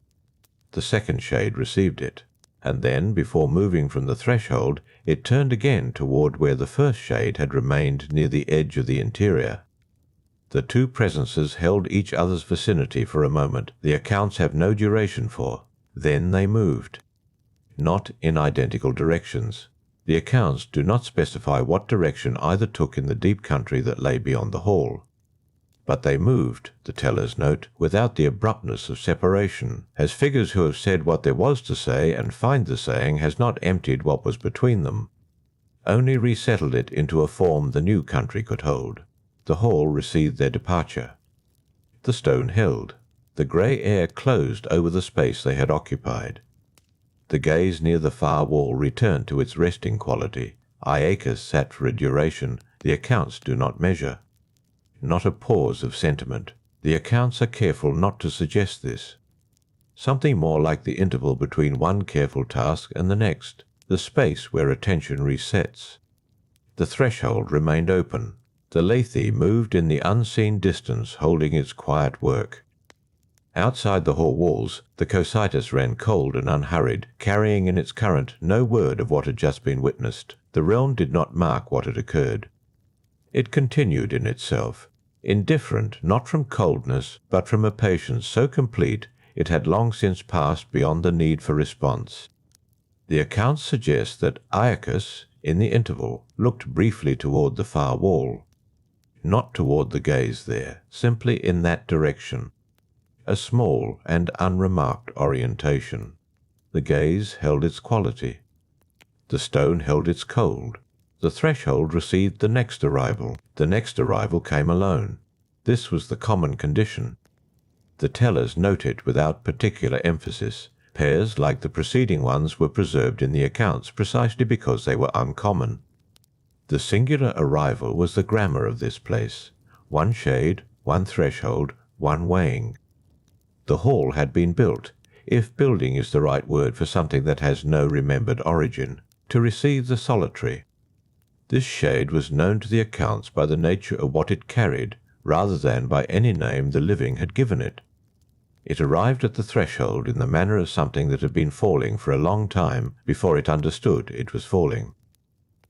The second shade received it, and then, before moving from the threshold, it turned again toward where the first shade had remained near the edge of the interior. The two presences held each other's vicinity for a moment the accounts have no duration for. Then they moved. Not in identical directions. The accounts do not specify what direction either took in the deep country that lay beyond the Hall. But they moved, the tellers note, without the abruptness of separation, as figures who have said what there was to say and find the saying has not emptied what was between them, only resettled it into a form the new country could hold. The Hall received their departure. The stone held. The grey air closed over the space they had occupied. The gaze near the far wall returned to its resting quality. Aeacus sat for a duration the accounts do not measure. Not a pause of sentiment. The accounts are careful not to suggest this. Something more like the interval between one careful task and the next, the space where attention resets. The threshold remained open. The Lethe moved in the unseen distance, holding its quiet work. Outside the hall walls, the Cocytus ran cold and unhurried, carrying in its current no word of what had just been witnessed. The realm did not mark what had occurred. It continued in itself, indifferent not from coldness, but from a patience so complete it had long since passed beyond the need for response. The accounts suggest that Aeacus, in the interval, looked briefly toward the far wall. Not toward the gaze there, simply in that direction. A small and unremarked orientation. The gaze held its quality. The stone held its cold. The threshold received the next arrival. The next arrival came alone. This was the common condition. The tellers note it without particular emphasis. Pairs like the preceding ones were preserved in the accounts precisely because they were uncommon. The singular arrival was the grammar of this place. One shade, one threshold, one weighing. The hall had been built, if building is the right word for something that has no remembered origin, to receive the solitary. This shade was known to the accounts by the nature of what it carried, rather than by any name the living had given it. It arrived at the threshold in the manner of something that had been falling for a long time before it understood it was falling.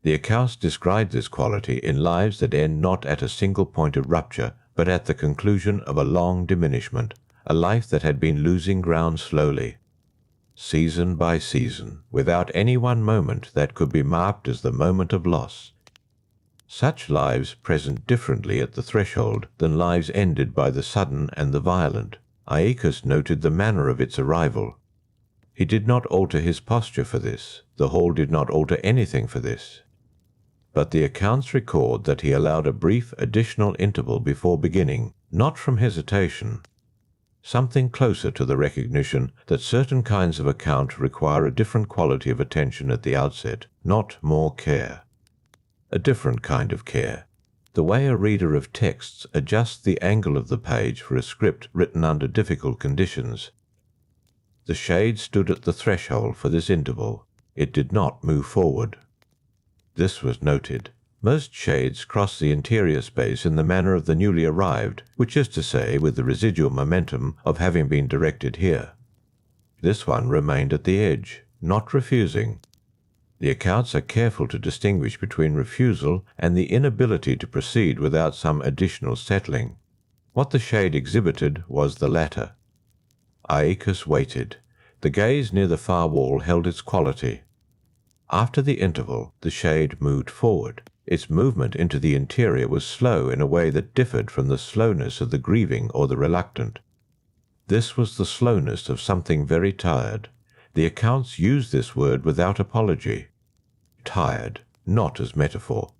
The accounts described this quality in lives that end not at a single point of rupture, but at the conclusion of a long diminishment, a life that had been losing ground slowly, season by season, without any one moment that could be marked as the moment of loss. Such lives present differently at the threshold than lives ended by the sudden and the violent. Aeacus noted the manner of its arrival. He did not alter his posture for this. The hall did not alter anything for this. But the accounts record that he allowed a brief additional interval before beginning, not from hesitation, something closer to the recognition that certain kinds of account require a different quality of attention at the outset, not more care. A different kind of care. The way a reader of texts adjusts the angle of the page for a script written under difficult conditions. The shade stood at the threshold for this interval. It did not move forward. This was noted. Most shades cross the interior space in the manner of the newly arrived, which is to say, with the residual momentum of having been directed here. This one remained at the edge, not refusing. The accounts are careful to distinguish between refusal and the inability to proceed without some additional settling. What the shade exhibited was the latter. Aeacus waited. The gaze near the far wall held its quality. After the interval, the shade moved forward. Its movement into the interior was slow in a way that differed from the slowness of the grieving or the reluctant. This was the slowness of something very tired. The accounts use this word without apology. Tired, not as metaphor.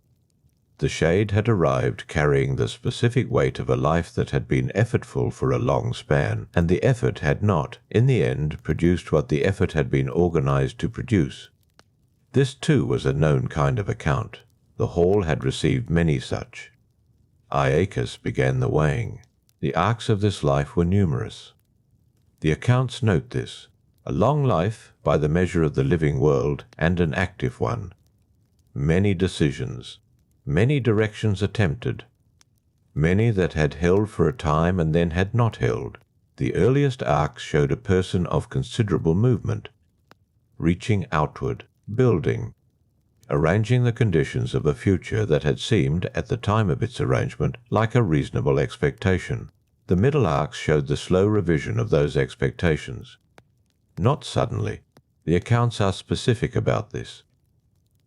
The shade had arrived carrying the specific weight of a life that had been effortful for a long span, and the effort had not, in the end, produced what the effort had been organized to produce. This too was a known kind of account. The hall had received many such. Aeacus began the weighing. The arcs of this life were numerous. The accounts note this. A long life, by the measure of the living world, and an active one. Many decisions. Many directions attempted. Many that had held for a time and then had not held. The earliest arcs showed a person of considerable movement. Reaching outward. Building. Arranging the conditions of a future that had seemed, at the time of its arrangement, like a reasonable expectation. The middle arcs showed the slow revision of those expectations. Not suddenly. The accounts are specific about this.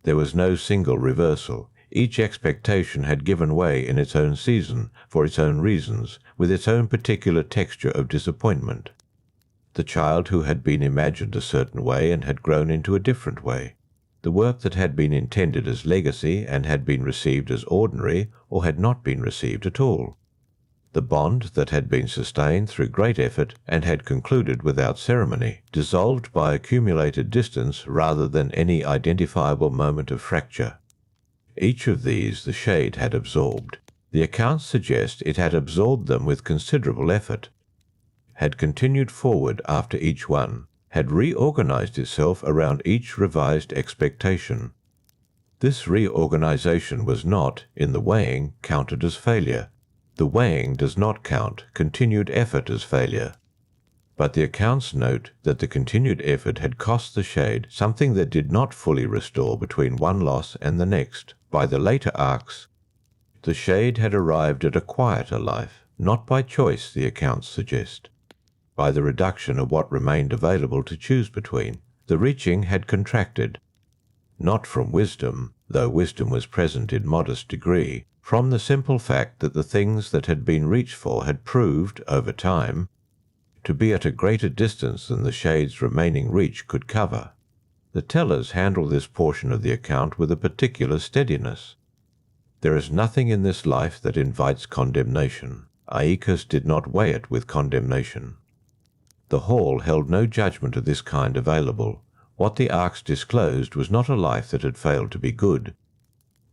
There was no single reversal. Each expectation had given way in its own season, for its own reasons, with its own particular texture of disappointment. The child who had been imagined a certain way and had grown into a different way. The work that had been intended as legacy and had been received as ordinary or had not been received at all. The bond that had been sustained through great effort and had concluded without ceremony, dissolved by accumulated distance rather than any identifiable moment of fracture. Each of these the shade had absorbed. The accounts suggest it had absorbed them with considerable effort, had continued forward after each one, had reorganized itself around each revised expectation. This reorganization was not, in the weighing, counted as failure. The weighing does not count continued effort as failure. But the accounts note that the continued effort had cost the shade something that did not fully restore between one loss and the next. By the later arcs, the shade had arrived at a quieter life, not by choice, the accounts suggest. By the reduction of what remained available to choose between, the reaching had contracted. Not from wisdom, though wisdom was present in modest degree, from the simple fact that the things that had been reached for had proved, over time, to be at a greater distance than the shade's remaining reach could cover. The tellers handle this portion of the account with a particular steadiness. There is nothing in this life that invites condemnation. Aeacus did not weigh it with condemnation. The hall held no judgment of this kind available. What the arcs disclosed was not a life that had failed to be good.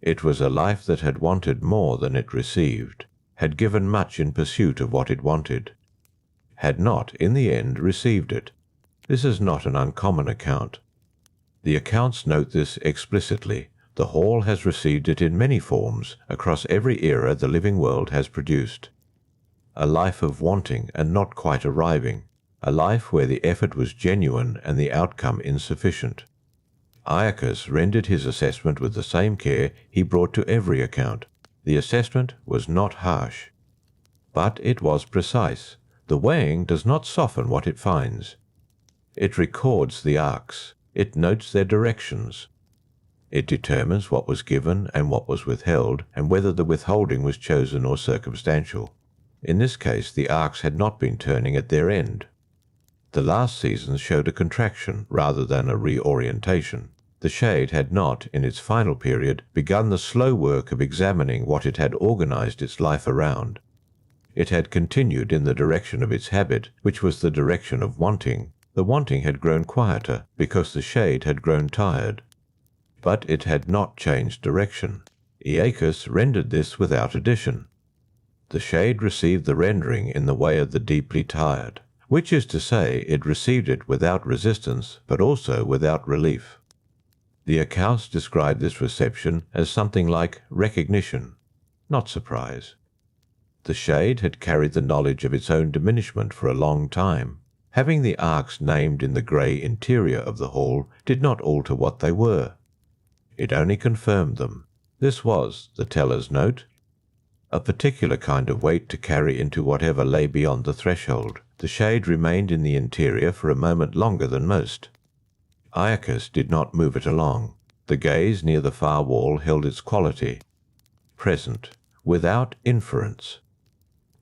It was a life that had wanted more than it received, had given much in pursuit of what it wanted, had not, in the end, received it. This is not an uncommon account. The accounts note this explicitly. The hall has received it in many forms, across every era the living world has produced. A life of wanting and not quite arriving. A life where the effort was genuine and the outcome insufficient. Aeacus rendered his assessment with the same care he brought to every account. The assessment was not harsh, but it was precise. The weighing does not soften what it finds. It records the arcs. It notes their directions. It determines what was given and what was withheld, and whether the withholding was chosen or circumstantial. In this case, the arcs had not been turning at their end. The last seasons showed a contraction rather than a reorientation. The shade had not, in its final period, begun the slow work of examining what it had organized its life around. It had continued in the direction of its habit, which was the direction of wanting. The wanting had grown quieter, because the shade had grown tired. But it had not changed direction. Aeacus rendered this without addition. The shade received the rendering in the way of the deeply tired, which is to say, it received it without resistance, but also without relief. The accounts describe this reception as something like recognition, not surprise. The shade had carried the knowledge of its own diminishment for a long time. Having the arcs named in the grey interior of the hall did not alter what they were. It only confirmed them. This was, the teller's note, a particular kind of weight to carry into whatever lay beyond the threshold. The shade remained in the interior for a moment longer than most. Aeacus did not move it along. The gaze near the far wall held its quality, present, without inference.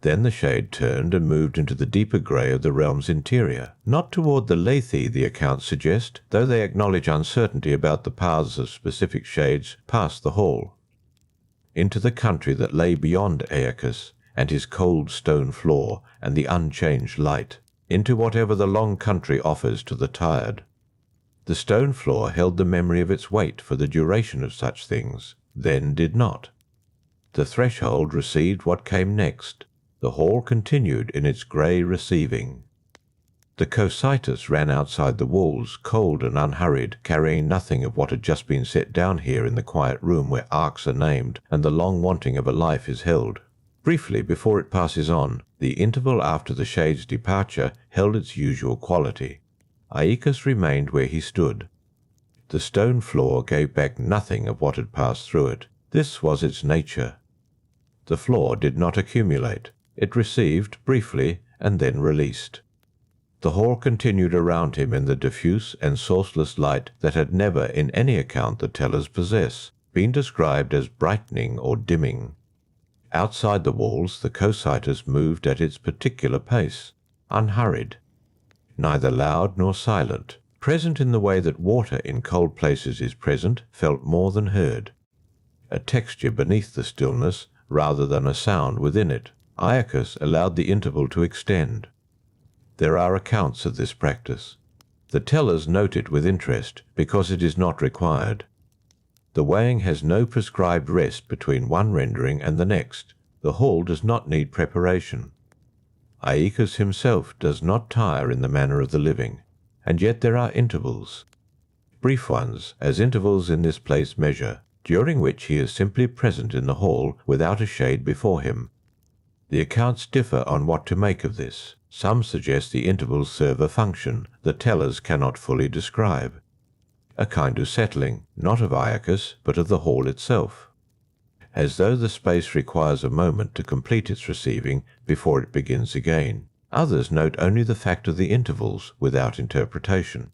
Then the shade turned and moved into the deeper grey of the realm's interior, not toward the Lethe the accounts suggest, though they acknowledge uncertainty about the paths of specific shades past the hall. Into the country that lay beyond Aeacus and his cold stone floor and the unchanged light, into whatever the long country offers to the tired. The stone floor held the memory of its weight for the duration of such things, then did not. The threshold received what came next. The hall continued in its grey receiving. The Cocytus ran outside the walls, cold and unhurried, carrying nothing of what had just been set down here in the quiet room where arcs are named and the long wanting of a life is held. Briefly, before it passes on, the interval after the shade's departure held its usual quality. Aeacus remained where he stood. The stone floor gave back nothing of what had passed through it. This was its nature. The floor did not accumulate. It received briefly and then released. The hall continued around him in the diffuse and sourceless light that had never, in any account the tellers possess, been described as brightening or dimming. Outside the walls the Cocytus moved at its particular pace, unhurried, neither loud nor silent, present in the way that water in cold places is present, felt more than heard. A texture beneath the stillness rather than a sound within it. Aeacus allowed the interval to extend. There are accounts of this practice. The tellers note it with interest because it is not required. The weighing has no prescribed rest between one rendering and the next. The hall does not need preparation. Aeacus himself does not tire in the manner of the living, and yet there are intervals. Brief ones, as intervals in this place measure, during which he is simply present in the hall without a shade before him. The accounts differ on what to make of this. Some suggest the intervals serve a function the tellers cannot fully describe. A kind of settling, not of Aeacus, but of the hall itself. As though the space requires a moment to complete its receiving before it begins again. Others note only the fact of the intervals without interpretation.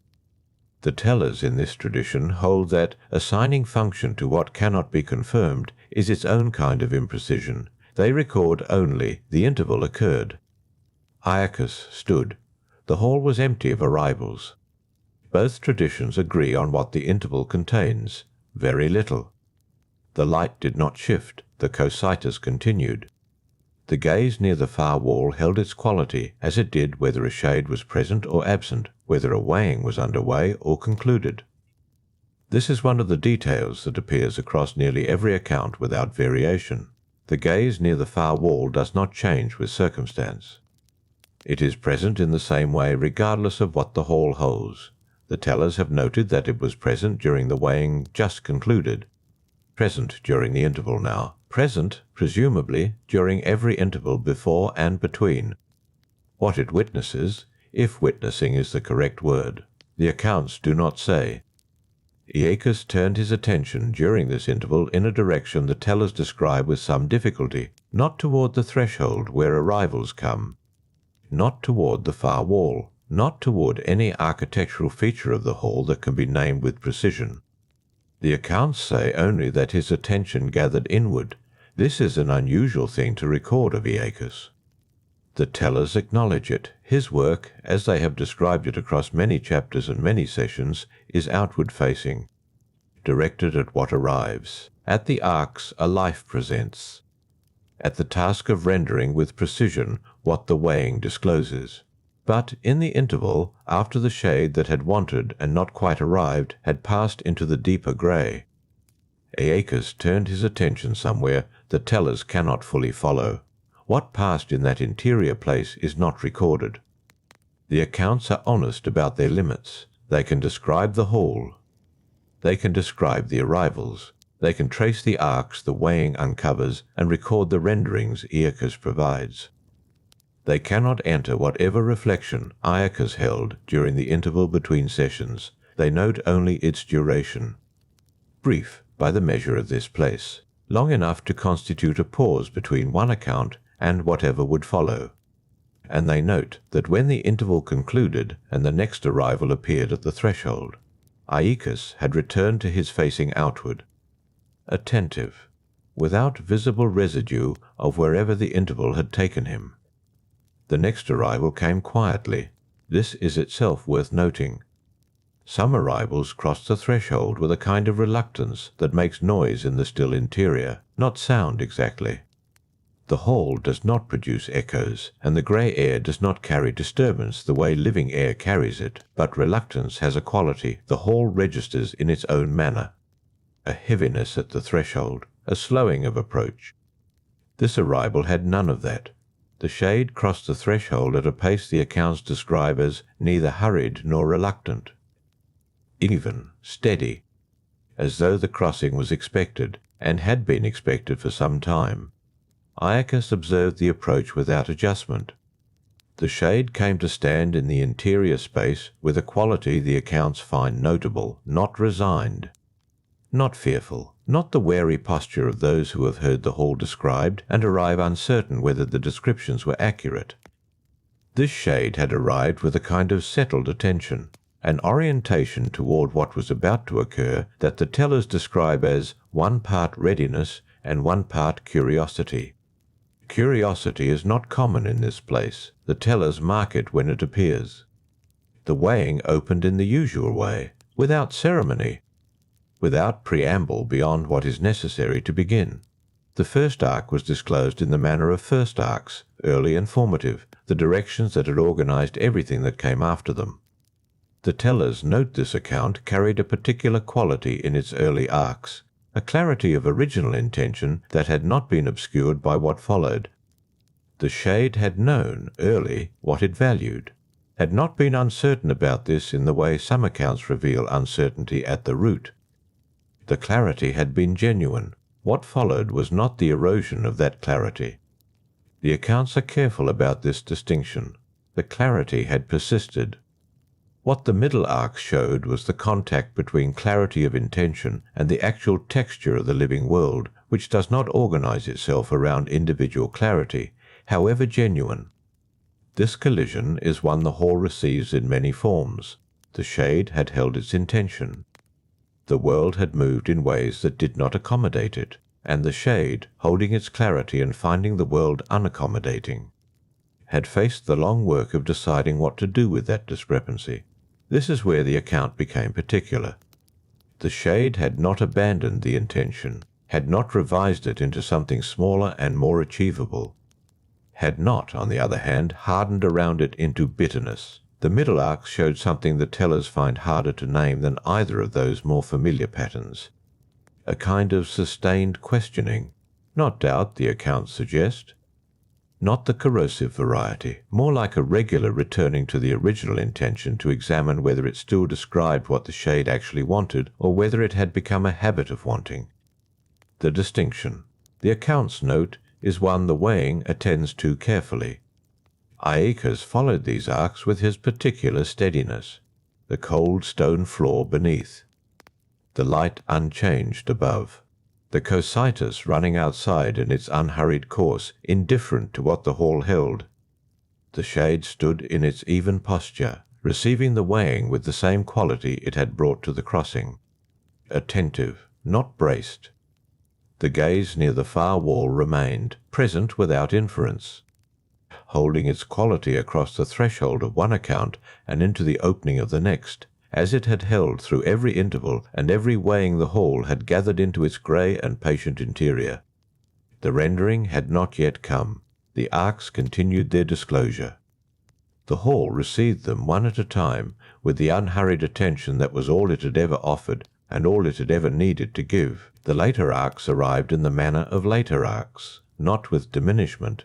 The tellers in this tradition hold that assigning function to what cannot be confirmed is its own kind of imprecision. They record only the interval occurred. Aeacus stood. The hall was empty of arrivals. Both traditions agree on what the interval contains. Very little. The light did not shift. The Cocytus continued. The gaze near the far wall held its quality, as it did whether a shade was present or absent, whether a weighing was underway or concluded. This is one of the details that appears across nearly every account without variation. The gaze near the far wall does not change with circumstance. It is present in the same way regardless of what the hall holds. The tellers have noted that it was present during the weighing just concluded, present during the interval now, present, presumably, during every interval before and between. What it witnesses, if witnessing is the correct word, the accounts do not say. Aeacus turned his attention during this interval in a direction the tellers describe with some difficulty, not toward the threshold where arrivals come, not toward the far wall, not toward any architectural feature of the hall that can be named with precision. The accounts say only that his attention gathered inward. This is an unusual thing to record of Aeacus. The tellers acknowledge it. His work, as they have described it across many chapters and many sessions, is outward-facing, directed at what arrives. At the arcs a life presents. At the task of rendering with precision what the weighing discloses. But in the interval, after the shade that had wandered and not quite arrived had passed into the deeper grey, Aeacus turned his attention somewhere the tellers cannot fully follow. What passed in that interior place is not recorded. The accounts are honest about their limits. They can describe the hall. They can describe the arrivals. They can trace the arcs the weighing uncovers and record the renderings Aeacus provides. They cannot enter whatever reflection Aeacus held during the interval between sessions. They note only its duration. brief by the measure of this place, long enough to constitute a pause between one account and whatever would follow. And they note that when the interval concluded and the next arrival appeared at the threshold, Aeacus had returned to his facing outward, attentive, without visible residue of wherever the interval had taken him. The next arrival came quietly. This is itself worth noting. Some arrivals cross the threshold with a kind of reluctance that makes noise in the still interior, not sound exactly. The hall does not produce echoes, and the grey air does not carry disturbance the way living air carries it, but reluctance has a quality the hall registers in its own manner. A heaviness at the threshold, a slowing of approach. This arrival had none of that. The shade crossed the threshold at a pace the accounts describe as neither hurried nor reluctant. Even, steady, as though the crossing was expected, and had been expected for some time. Aeacus observed the approach without adjustment. The shade came to stand in the interior space with a quality the accounts find notable, not resigned, not fearful, not the wary posture of those who have heard the hall described and arrive uncertain whether the descriptions were accurate. This shade had arrived with a kind of settled attention, an orientation toward what was about to occur that the tellers describe as 1 part readiness and 1 part curiosity. Curiosity is not common in this place. The tellers mark it when it appears. The weighing opened in the usual way, without ceremony, without preamble beyond what is necessary to begin. The first arc was disclosed in the manner of first arcs, early and formative, the directions that had organized everything that came after them. The tellers note this account carried a particular quality in its early arcs, a clarity of original intention that had not been obscured by what followed. The shade had known, early, what it valued, had not been uncertain about this in the way some accounts reveal uncertainty at the root. The clarity had been genuine. What followed was not the erosion of that clarity. The accounts are careful about this distinction. The clarity had persisted. What the middle arc showed was the contact between clarity of intention and the actual texture of the living world, which does not organize itself around individual clarity, however genuine. This collision is one the hall receives in many forms. The shade had held its intention. The world had moved in ways that did not accommodate it, and the shade, holding its clarity and finding the world unaccommodating, had faced the long work of deciding what to do with that discrepancy. This is where the account became particular. The shade had not abandoned the intention, had not revised it into something smaller and more achievable, had not, on the other hand, hardened around it into bitterness. The middle arcs showed something the tellers find harder to name than either of those more familiar patterns. A kind of sustained questioning, not doubt, the accounts suggest. Not the corrosive variety, more like a regular returning to the original intention to examine whether it still described what the shade actually wanted or whether it had become a habit of wanting. The distinction, the accounts note, is one the weighing attends to carefully. Aeacus followed these arcs with his particular steadiness, the cold stone floor beneath, the light unchanged above, the cositus running outside in its unhurried course, indifferent to what the hall held. The shade stood in its even posture, receiving the weighing with the same quality it had brought to the crossing. Attentive, not braced. The gaze near the far wall remained, present without inference, holding its quality across the threshold of one account and into the opening of the next, as it had held through every interval and every weighing the hall had gathered into its grey and patient interior. The rendering had not yet come. The arcs continued their disclosure. The hall received them one at a time with the unhurried attention that was all it had ever offered and all it had ever needed to give. The later arcs arrived in the manner of later arcs, not with diminishment,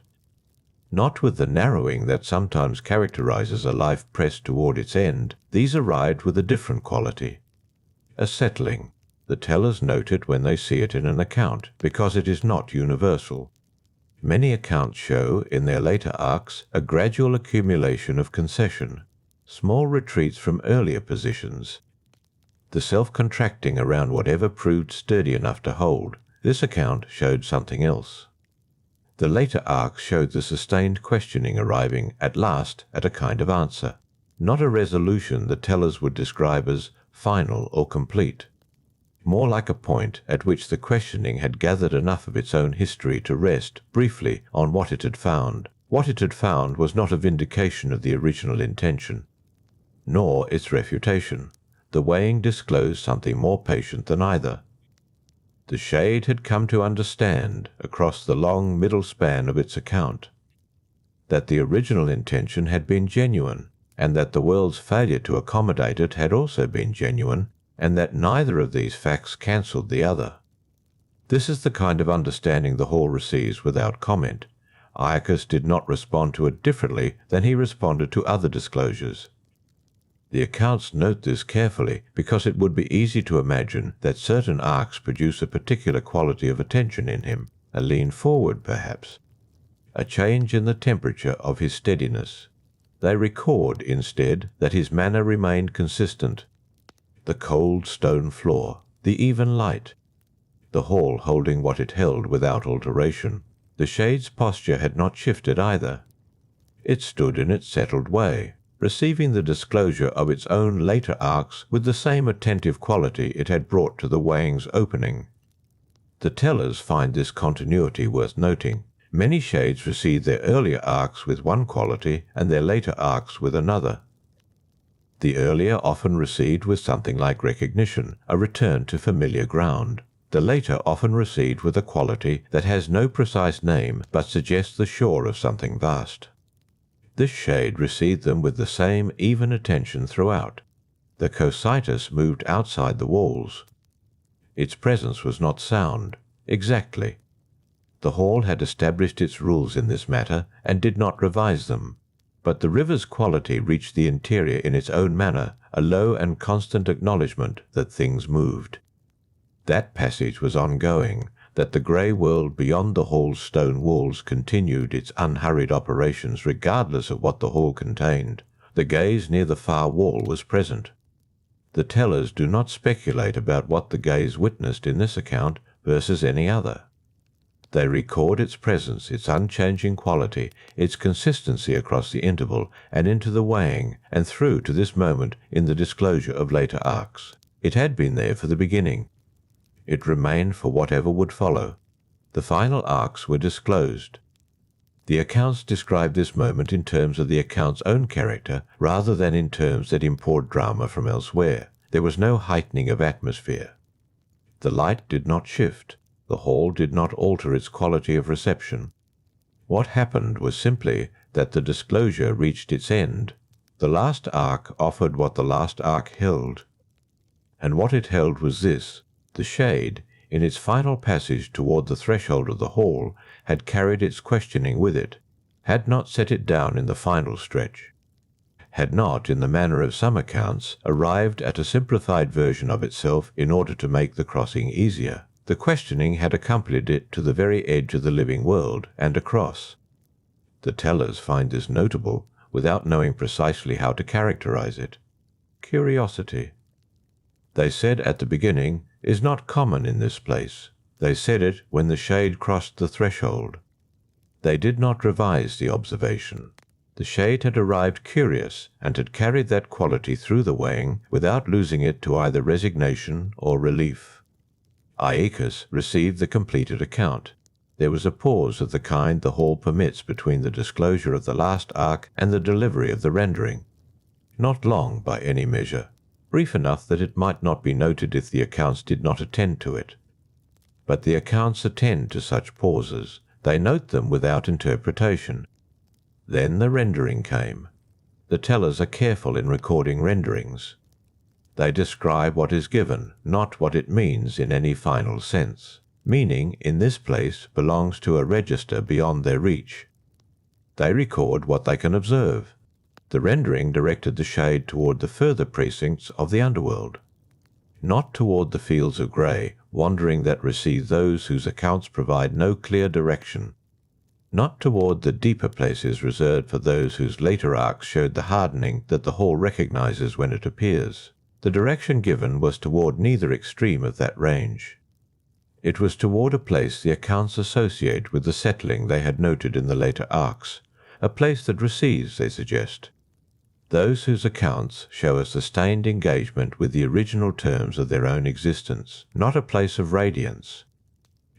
not with the narrowing that sometimes characterizes a life pressed toward its end. These arrived with a different quality, a settling. The tellers note it when they see it in an account, because it is not universal. Many accounts show, in their later arcs, a gradual accumulation of concession, small retreats from earlier positions. the self-contracting around whatever proved sturdy enough to hold. This account showed something else. The later arcs showed the sustained questioning arriving at last at a kind of answer, not a resolution the tellers would describe as final or complete, more like a point at which the questioning had gathered enough of its own history to rest briefly on what it had found. What it had found was not a vindication of the original intention, nor its refutation. The weighing disclosed something more patient than either. The shade had come to understand, across the long middle span of its account, that the original intention had been genuine, and that the world's failure to accommodate it had also been genuine, and that neither of these facts cancelled the other. This is the kind of understanding the Hall receives without comment. Aeacus did not respond to it differently than he responded to other disclosures. The accounts note this carefully because it would be easy to imagine that certain arcs produce a particular quality of attention in him, a lean forward perhaps, a change in the temperature of his steadiness. They record, instead, that his manner remained consistent. The cold stone floor, the even light, the hall holding what it held without alteration. The shade's posture had not shifted either. It stood in its settled way, receiving the disclosure of its own later arcs with the same attentive quality it had brought to the weighing's opening. The tellers find this continuity worth noting. Many shades receive their earlier arcs with one quality and their later arcs with another. The earlier often received with something like recognition, a return to familiar ground. The later often received with a quality that has no precise name but suggests the shore of something vast. This shade received them with the same even attention throughout. The cositus moved outside the walls. Its presence was not sound. Exactly. The hall had established its rules in this matter and did not revise them. But the river's quality reached the interior in its own manner, a low and constant acknowledgment that things moved. That passage was ongoing, that the grey world beyond the hall's stone walls continued its unhurried operations regardless of what the hall contained. The gaze near the far wall was present. The tellers do not speculate about what the gaze witnessed in this account versus any other. They record its presence, its unchanging quality, its consistency across the interval and into the weighing and through to this moment in the disclosure of later arcs. It had been there for the beginning. It remained for whatever would follow. The final arcs were disclosed. The accounts describe this moment in terms of the account's own character rather than in terms that import drama from elsewhere. There was no heightening of atmosphere. The light did not shift. The hall did not alter its quality of reception. What happened was simply that the disclosure reached its end. The last arc offered what the last arc held. And what it held was this: the shade, in its final passage toward the threshold of the hall, had carried its questioning with it, had not set it down in the final stretch, had not, in the manner of some accounts, arrived at a simplified version of itself in order to make the crossing easier. The questioning had accompanied it to the very edge of the living world and across. The tellers find this notable without knowing precisely how to characterize it. Curiosity. They said at the beginning, is not common in this place. They said it when the shade crossed the threshold. They did not revise the observation. The shade had arrived curious and had carried that quality through the weighing without losing it to either resignation or relief. Aeacus received the completed account. There was a pause of the kind the hall permits between the disclosure of the last arc and the delivery of the rendering. Not long by any measure, brief enough that it might not be noted if the accounts did not attend to it. But the accounts attend to such pauses. They note them without interpretation. Then the rendering came. The tellers are careful in recording renderings. They describe what is given, not what it means in any final sense. Meaning, in this place, belongs to a register beyond their reach. They record what they can observe. The rendering directed the shade toward the further precincts of the underworld, not toward the fields of grey, wandering that receive those whose accounts provide no clear direction, not toward the deeper places reserved for those whose later arcs showed the hardening that the hall recognizes when it appears. The direction given was toward neither extreme of that range. It was toward a place the accounts associate with the settling they had noted in the later arcs, a place that recedes, they suggest. Those whose accounts show a sustained engagement with the original terms of their own existence, not a place of radiance,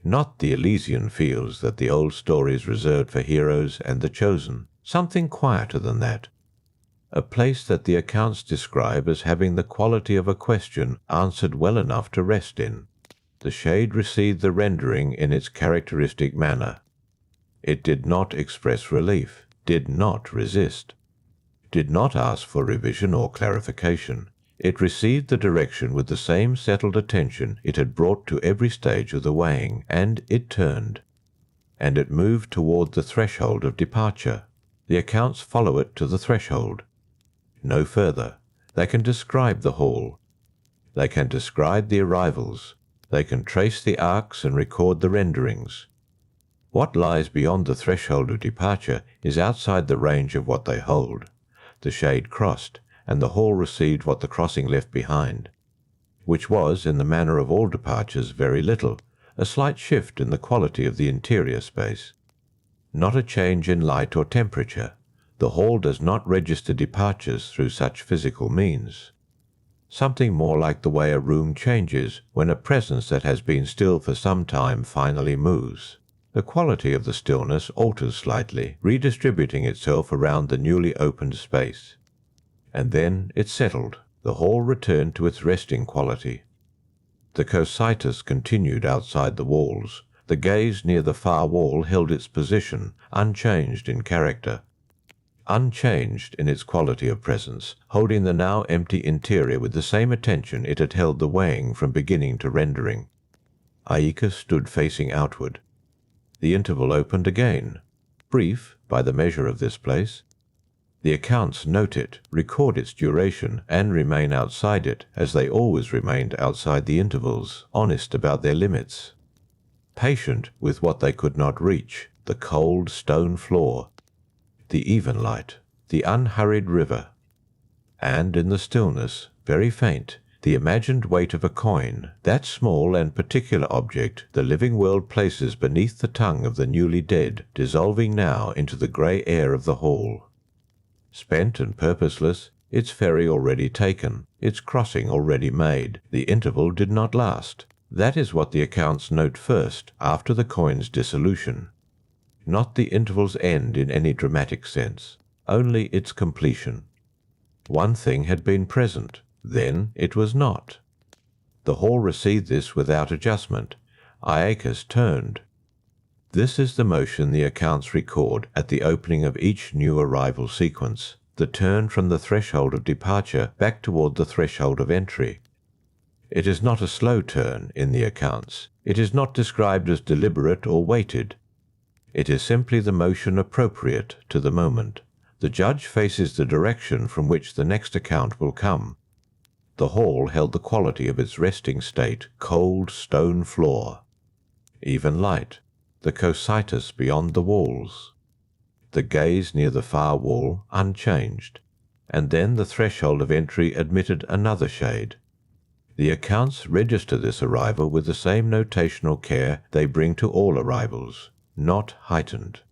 not the Elysian fields that the old stories reserved for heroes and the chosen, something quieter than that, a place that the accounts describe as having the quality of a question answered well enough to rest in. The shade received the rendering in its characteristic manner. It did not express relief, did not resist, did not ask for revision or clarification. It received the direction with the same settled attention it had brought to every stage of the weighing, and it turned. And it moved toward the threshold of departure. The accounts follow it to the threshold. No further. They can describe the hall. They can describe the arrivals. They can trace the arcs and record the renderings. What lies beyond the threshold of departure is outside the range of what they hold. The shade crossed, and the hall received what the crossing left behind, which was, in the manner of all departures, very little, a slight shift in the quality of the interior space. Not a change in light or temperature. The hall does not register departures through such physical means. Something more like the way a room changes when a presence that has been still for some time finally moves. The quality of the stillness alters slightly, redistributing itself around the newly opened space. And then it settled. The hall returned to its resting quality. The cositus continued outside the walls. The gaze near the far wall held its position, unchanged in character, unchanged in its quality of presence, holding the now empty interior with the same attention it had held the weighing from beginning to rendering. Aeacus stood facing outward. The interval opened again, brief by the measure of this place. The accounts note it, record its duration, and remain outside it, as they always remained outside the intervals, honest about their limits, patient with what they could not reach, the cold stone floor, the even light, the unhurried river, and in the stillness, very faint, the imagined weight of a coin, that small and particular object the living world places beneath the tongue of the newly dead, dissolving now into the grey air of the hall. Spent and purposeless, its ferry already taken, its crossing already made, the interval did not last. That is what the accounts note first, after the coin's dissolution. Not the interval's end in any dramatic sense, only its completion. One thing had been present, then it was not. The hall received this without adjustment. Aeacus turned. This is the motion the accounts record at the opening of each new arrival sequence, the turn from the threshold of departure back toward the threshold of entry. It is not a slow turn in the accounts. It is not described as deliberate or weighted. It is simply the motion appropriate to the moment. The judge faces the direction from which the next account will come. The hall held the quality of its resting state, cold stone floor. Even light, the cositus beyond the walls. The gaze near the far wall, unchanged. And then the threshold of entry admitted another shade. The accounts register this arrival with the same notational care they bring to all arrivals. Not heightened,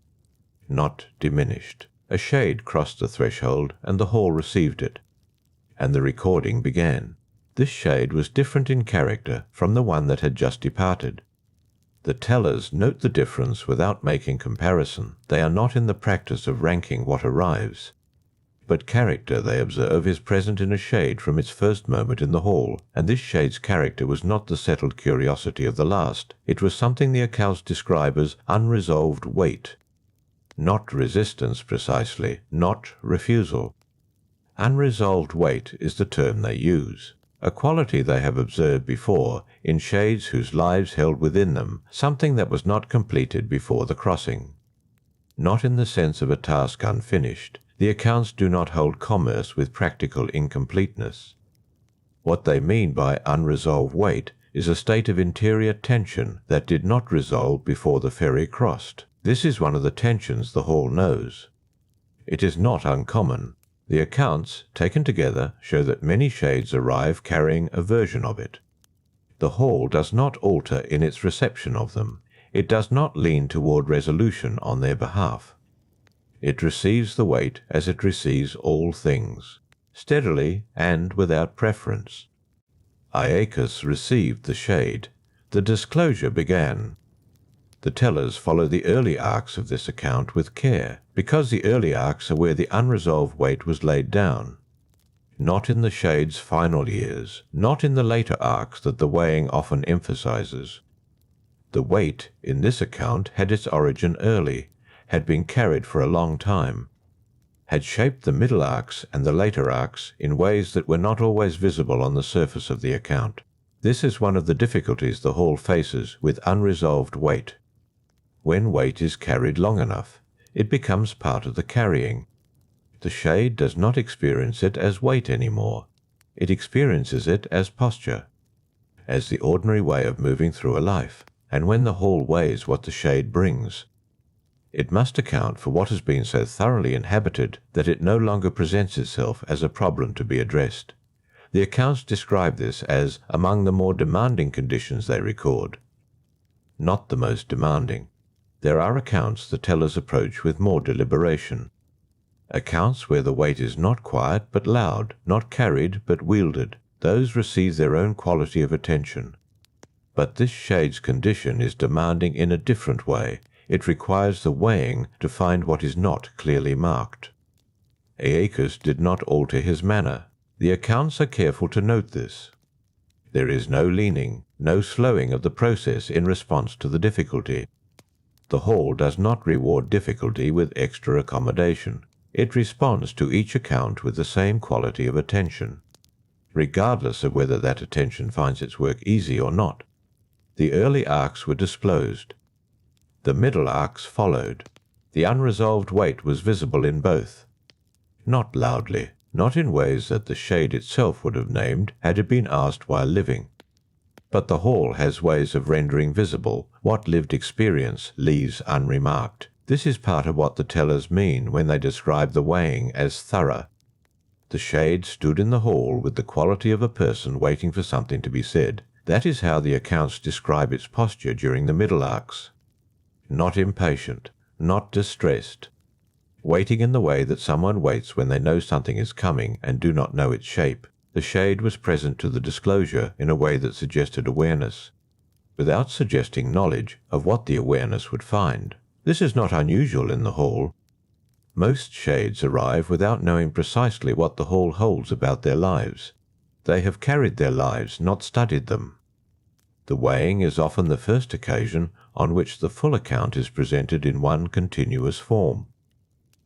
not diminished. A shade crossed the threshold, and the hall received it, and the recording began. This shade was different in character from the one that had just departed. The tellers note the difference without making comparison. They are not in the practice of ranking what arrives. But character, they observe, is present in a shade from its first moment in the hall, and this shade's character was not the settled curiosity of the last. It was something the accounts describe as unresolved weight. Not resistance precisely, not refusal. Unresolved weight is the term they use, a quality they have observed before in shades whose lives held within them something that was not completed before the crossing. Not in the sense of a task unfinished. The accounts do not hold commerce with practical incompleteness. What they mean by unresolved weight is a state of interior tension that did not resolve before the ferry crossed. This is one of the tensions the hall knows. It is not uncommon. The accounts, taken together, show that many shades arrive carrying a version of it. The hall does not alter in its reception of them. It does not lean toward resolution on their behalf. It receives the weight as it receives all things, steadily and without preference. Aeacus received the shade. The disclosure began. The tellers follow the early arcs of this account with care, because the early arcs are where the unresolved weight was laid down. Not in the shade's final years, not in the later arcs that the weighing often emphasizes. The weight in this account had its origin early, had been carried for a long time, had shaped the middle arcs and the later arcs in ways that were not always visible on the surface of the account. This is one of the difficulties the hall faces with unresolved weight. When weight is carried long enough, it becomes part of the carrying. The shade does not experience it as weight anymore. It experiences it as posture, as the ordinary way of moving through a life. And when the hall weighs what the shade brings, it must account for what has been so thoroughly inhabited that it no longer presents itself as a problem to be addressed. The accounts describe this as among the more demanding conditions they record. Not the most demanding. There are accounts the tellers approach with more deliberation. Accounts where the weight is not quiet but loud, not carried but wielded. Those receive their own quality of attention. But this shade's condition is demanding in a different way. It requires the weighing to find what is not clearly marked. Aeacus did not alter his manner. The accounts are careful to note this. There is no leaning, no slowing of the process in response to the difficulty. The hall does not reward difficulty with extra accommodation. It responds to each account with the same quality of attention, regardless of whether that attention finds its work easy or not. The early arcs were disclosed. The middle arcs followed. The unresolved weight was visible in both. Not loudly, not in ways that the shade itself would have named had it been asked while living. But the hall has ways of rendering visible what lived experience leaves unremarked. This is part of what the tellers mean when they describe the weighing as thorough. The shade stood in the hall with the quality of a person waiting for something to be said. That is how the accounts describe its posture during the middle arcs. Not impatient, not distressed. Waiting in the way that someone waits when they know something is coming and do not know its shape. The shade was present to the disclosure in a way that suggested awareness, without suggesting knowledge of what the awareness would find. This is not unusual in the hall. Most shades arrive without knowing precisely what the hall holds about their lives. They have carried their lives, not studied them. The weighing is often the first occasion on which the full account is presented in one continuous form.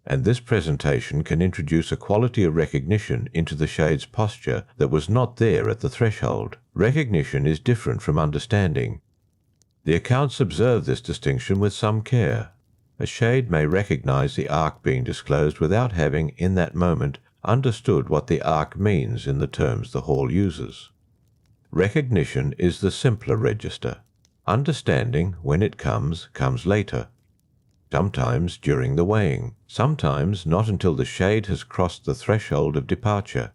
And this presentation can introduce a quality of recognition into the shade's posture that was not there at the threshold. Recognition is different from understanding. The accounts observe this distinction with some care. A shade may recognize the arc being disclosed without having, in that moment, understood what the arc means in the terms the hall uses. Recognition is the simpler register. Understanding, when it comes later. Sometimes during the weighing, sometimes not until the shade has crossed the threshold of departure.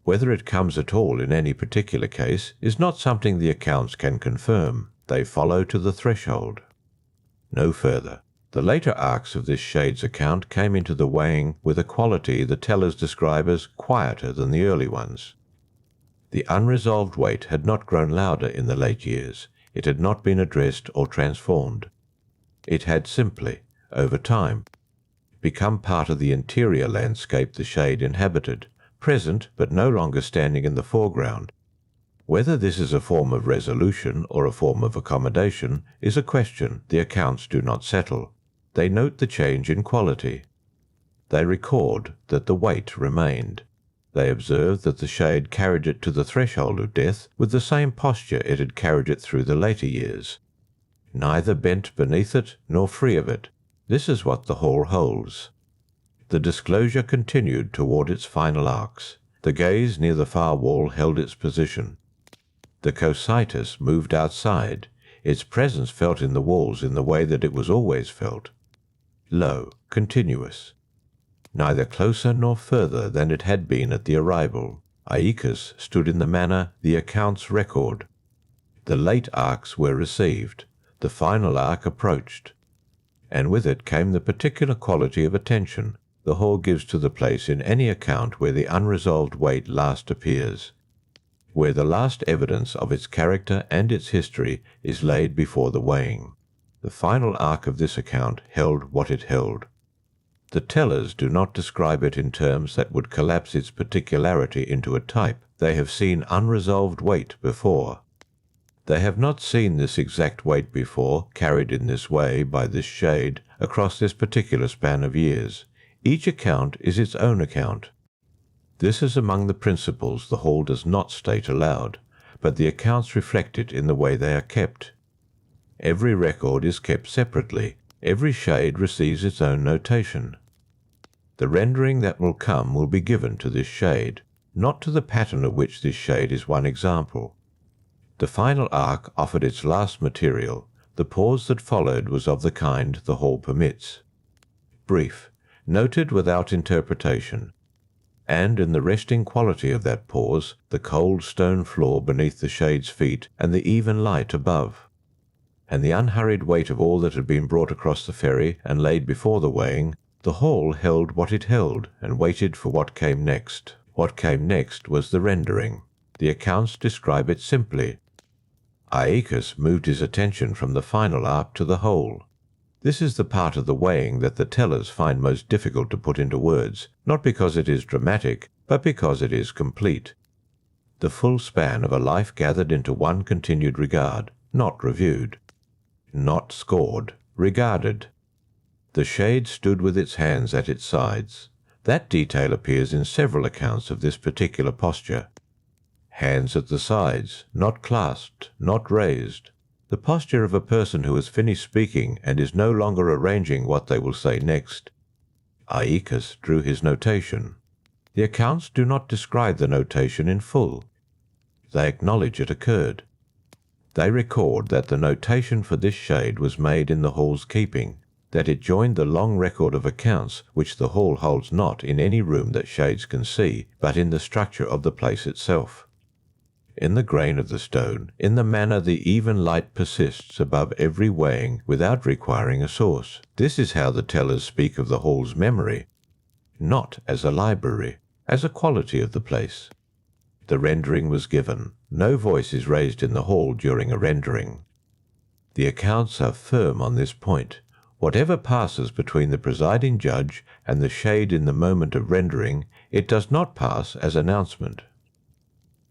Whether it comes at all in any particular case is not something the accounts can confirm. They follow to the threshold. No further. The later arcs of this shade's account came into the weighing with a quality the tellers describe as quieter than the early ones. The unresolved weight had not grown louder in the late years. It had not been addressed or transformed. It had simply, over time, become part of the interior landscape the shade inhabited, present but no longer standing in the foreground. Whether this is a form of resolution or a form of accommodation is a question the accounts do not settle. They note the change in quality. They record that the weight remained. They observe that the shade carried it to the threshold of death with the same posture it had carried it through the later years, neither bent beneath it nor free of it. This is what the hall holds. The disclosure continued toward its final arcs. The gaze near the far wall held its position. The cositus moved outside, its presence felt in the walls in the way that it was always felt. Low, continuous. neither closer nor further than it had been at the arrival. Aeacus stood in the manner the accounts record. The late arcs were received, the final arc approached, and with it came the particular quality of attention the whole gives to the place in any account where the unresolved weight last appears, where the last evidence of its character and its history is laid before the weighing. The final arc of this account held what it held. The tellers do not describe it in terms that would collapse its particularity into a type. They have seen unresolved weight before. They have not seen this exact weight before, carried in this way by this shade across this particular span of years. Each account is its own account. This is among the principles the Hall does not state aloud, but the accounts reflect it in the way they are kept. Every record is kept separately. Every shade receives its own notation. The rendering that will come will be given to this shade, not to the pattern of which this shade is one example. The final arc offered its last material. The pause that followed was of the kind the Hall permits. Brief, noted without interpretation, and in the resting quality of that pause, the cold stone floor beneath the shade's feet and the even light above, and the unhurried weight of all that had been brought across the ferry and laid before the weighing, the Hall held what it held and waited for what came next. What came next was the rendering. The accounts describe it simply. Aeacus moved his attention from the final arc to the whole. This is the part of the weighing that the tellers find most difficult to put into words, not because it is dramatic, but because it is complete. The full span of a life gathered into one continued regard, not reviewed, not scored, regarded. The shade stood with its hands at its sides. That detail appears in several accounts of this particular posture. Hands at the sides, not clasped, not raised. The posture of a person who has finished speaking and is no longer arranging what they will say next. Aeacus drew his notation. The accounts do not describe the notation in full. They acknowledge it occurred. They record that the notation for this shade was made in the Hall's keeping, that it joined the long record of accounts which the Hall holds not in any room that shades can see, but in the structure of the place itself. In the grain of the stone, in the manner the even light persists above every weighing without requiring a source. This is how the tellers speak of the Hall's memory, not as a library, as a quality of the place. The rendering was given. No voice is raised in the Hall during a rendering. The accounts are firm on this point. Whatever passes between the presiding judge and the shade in the moment of rendering, it does not pass as announcement.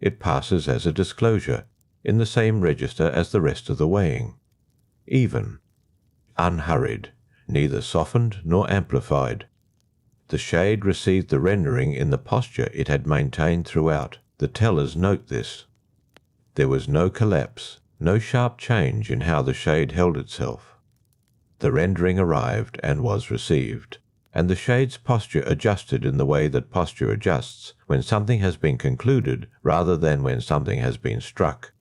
It passes as a disclosure, in the same register as the rest of the weighing. Even, unhurried, neither softened nor amplified. The shade received the rendering in the posture it had maintained throughout. The tellers note this. There was no collapse, no sharp change in how the shade held itself. The rendering arrived and was received, and the shade's posture adjusted in the way that posture adjusts when something has been concluded rather than when something has been struck.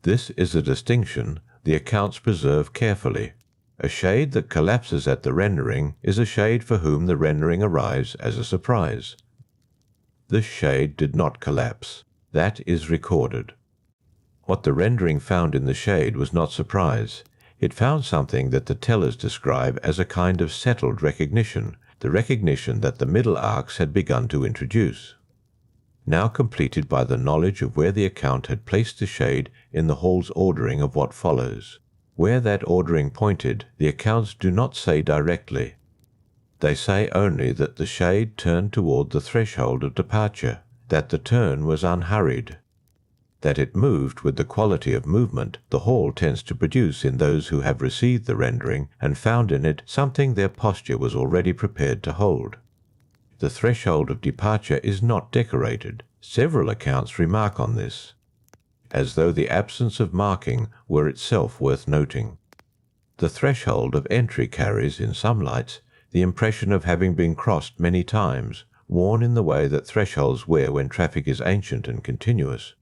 This is a distinction the accounts preserve carefully. A shade that collapses at the rendering is a shade for whom the rendering arrives as a surprise. This shade did not collapse. That is recorded. What the rendering found in the shade was not surprise. It found something that the tellers describe as a kind of settled recognition, the recognition that the middle arcs had begun to introduce, now completed by the knowledge of where the account had placed the shade in the Hall's ordering of what follows. Where that ordering pointed, the accounts do not say directly. They say only that the shade turned toward the threshold of departure, that the turn was unhurried, that it moved with the quality of movement the Hall tends to produce in those who have received the rendering and found in it something their posture was already prepared to hold. The threshold of departure is not decorated. Several accounts remark on this, as though the absence of marking were itself worth noting. The threshold of entry carries, in some lights, the impression of having been crossed many times, worn in the way that thresholds wear when traffic is ancient and continuous.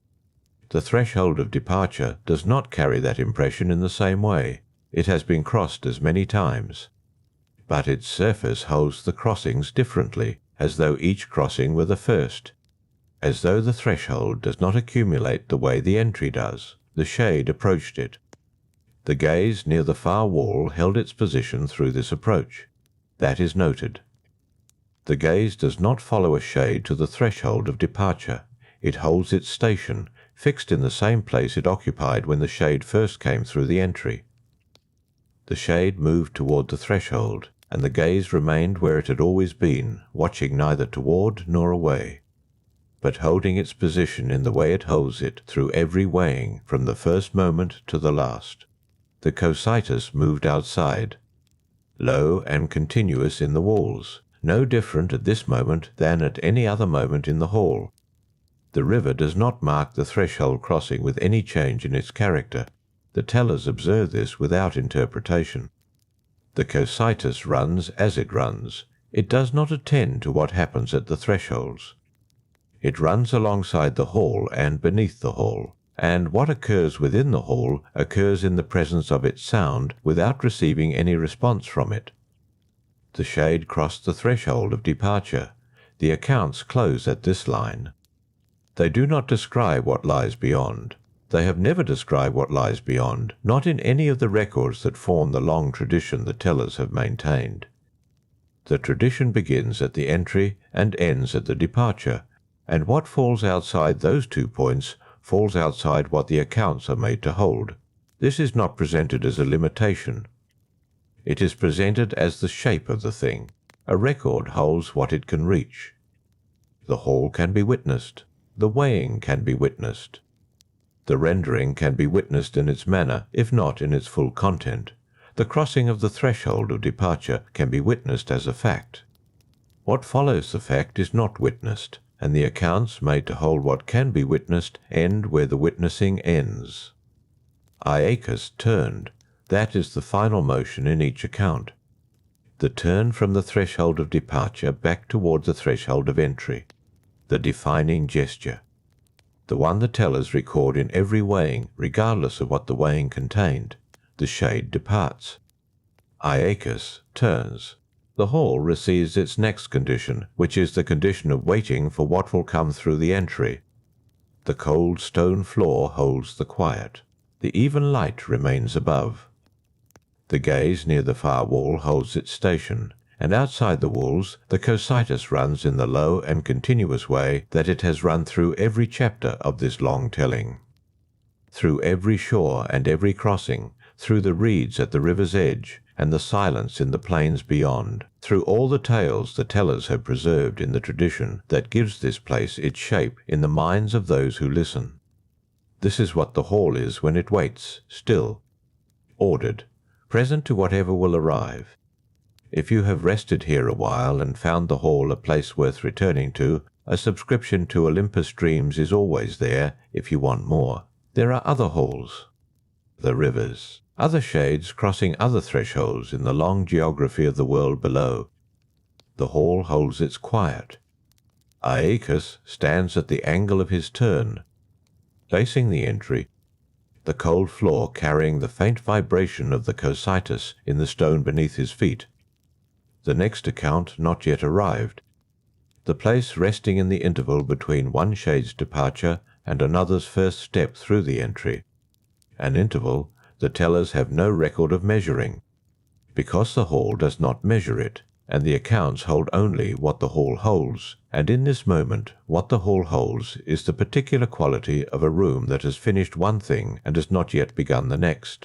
The threshold of departure does not carry that impression in the same way. It has been crossed as many times. but its surface holds the crossings differently, as though each crossing were the first, as though the threshold does not accumulate the way the entry does. The shade approached it. The gaze near the far wall held its position through this approach. That is noted. The gaze does not follow a shade to the threshold of departure. It holds its station, fixed in the same place it occupied when the shade first came through the entry. The shade moved toward the threshold, and the gaze remained where it had always been, watching neither toward nor away, but holding its position in the way it holds it through every weighing from the first moment to the last. The cositus moved outside, low and continuous in the walls, no different at this moment than at any other moment in the hall. The river does not mark the threshold crossing with any change in its character. The tellers observe this without interpretation. The cositus runs as it runs. It does not attend to what happens at the thresholds. It runs alongside the hall and beneath the hall, and what occurs within the hall occurs in the presence of its sound without receiving any response from it. The shade crossed the threshold of departure. The accounts close at this line. They do not describe what lies beyond. They have never described what lies beyond, not in any of the records that form the long tradition the tellers have maintained. The tradition begins at the entry and ends at the departure, and what falls outside those 2 points falls outside what the accounts are made to hold. This is not presented as a limitation. It is presented as the shape of the thing. A record holds what it can reach. The hall can be witnessed. The weighing can be witnessed. The rendering can be witnessed in its manner, if not in its full content. The crossing of the threshold of departure can be witnessed as a fact. What follows the fact is not witnessed, and the accounts made to hold what can be witnessed end where the witnessing ends. Aeacus turned. That is the final motion in each account. The turn from the threshold of departure back toward the threshold of entry. The defining gesture. The one the tellers record in every weighing, regardless of what the weighing contained. The shade departs. Aeacus turns. The hall receives its next condition, which is the condition of waiting for what will come through the entry. The cold stone floor holds the quiet. The even light remains above. The gaze near the far wall holds its station, and outside the walls the cositus runs in the low and continuous way that it has run through every chapter of this long telling. Through every shore and every crossing, through the reeds at the river's edge, and the silence in the plains beyond, through all the tales the tellers have preserved in the tradition that gives this place its shape in the minds of those who listen. This is what the hall is when it waits, still, ordered, present to whatever will arrive. If you have rested here a while and found the hall a place worth returning to, a subscription to Olympus Dreams is always there if you want more. There are other halls, the rivers, other shades crossing other thresholds in the long geography of the world below. The hall holds its quiet. Aeacus stands at the angle of his turn, facing the entry, the cold floor carrying the faint vibration of the cositus in the stone beneath his feet. The next account not yet arrived. The place resting in the interval between one shade's departure and another's first step through the entry. An interval the tellers have no record of measuring, because the hall does not measure it, and the accounts hold only what the hall holds, and in this moment what the hall holds is the particular quality of a room that has finished one thing and has not yet begun the next.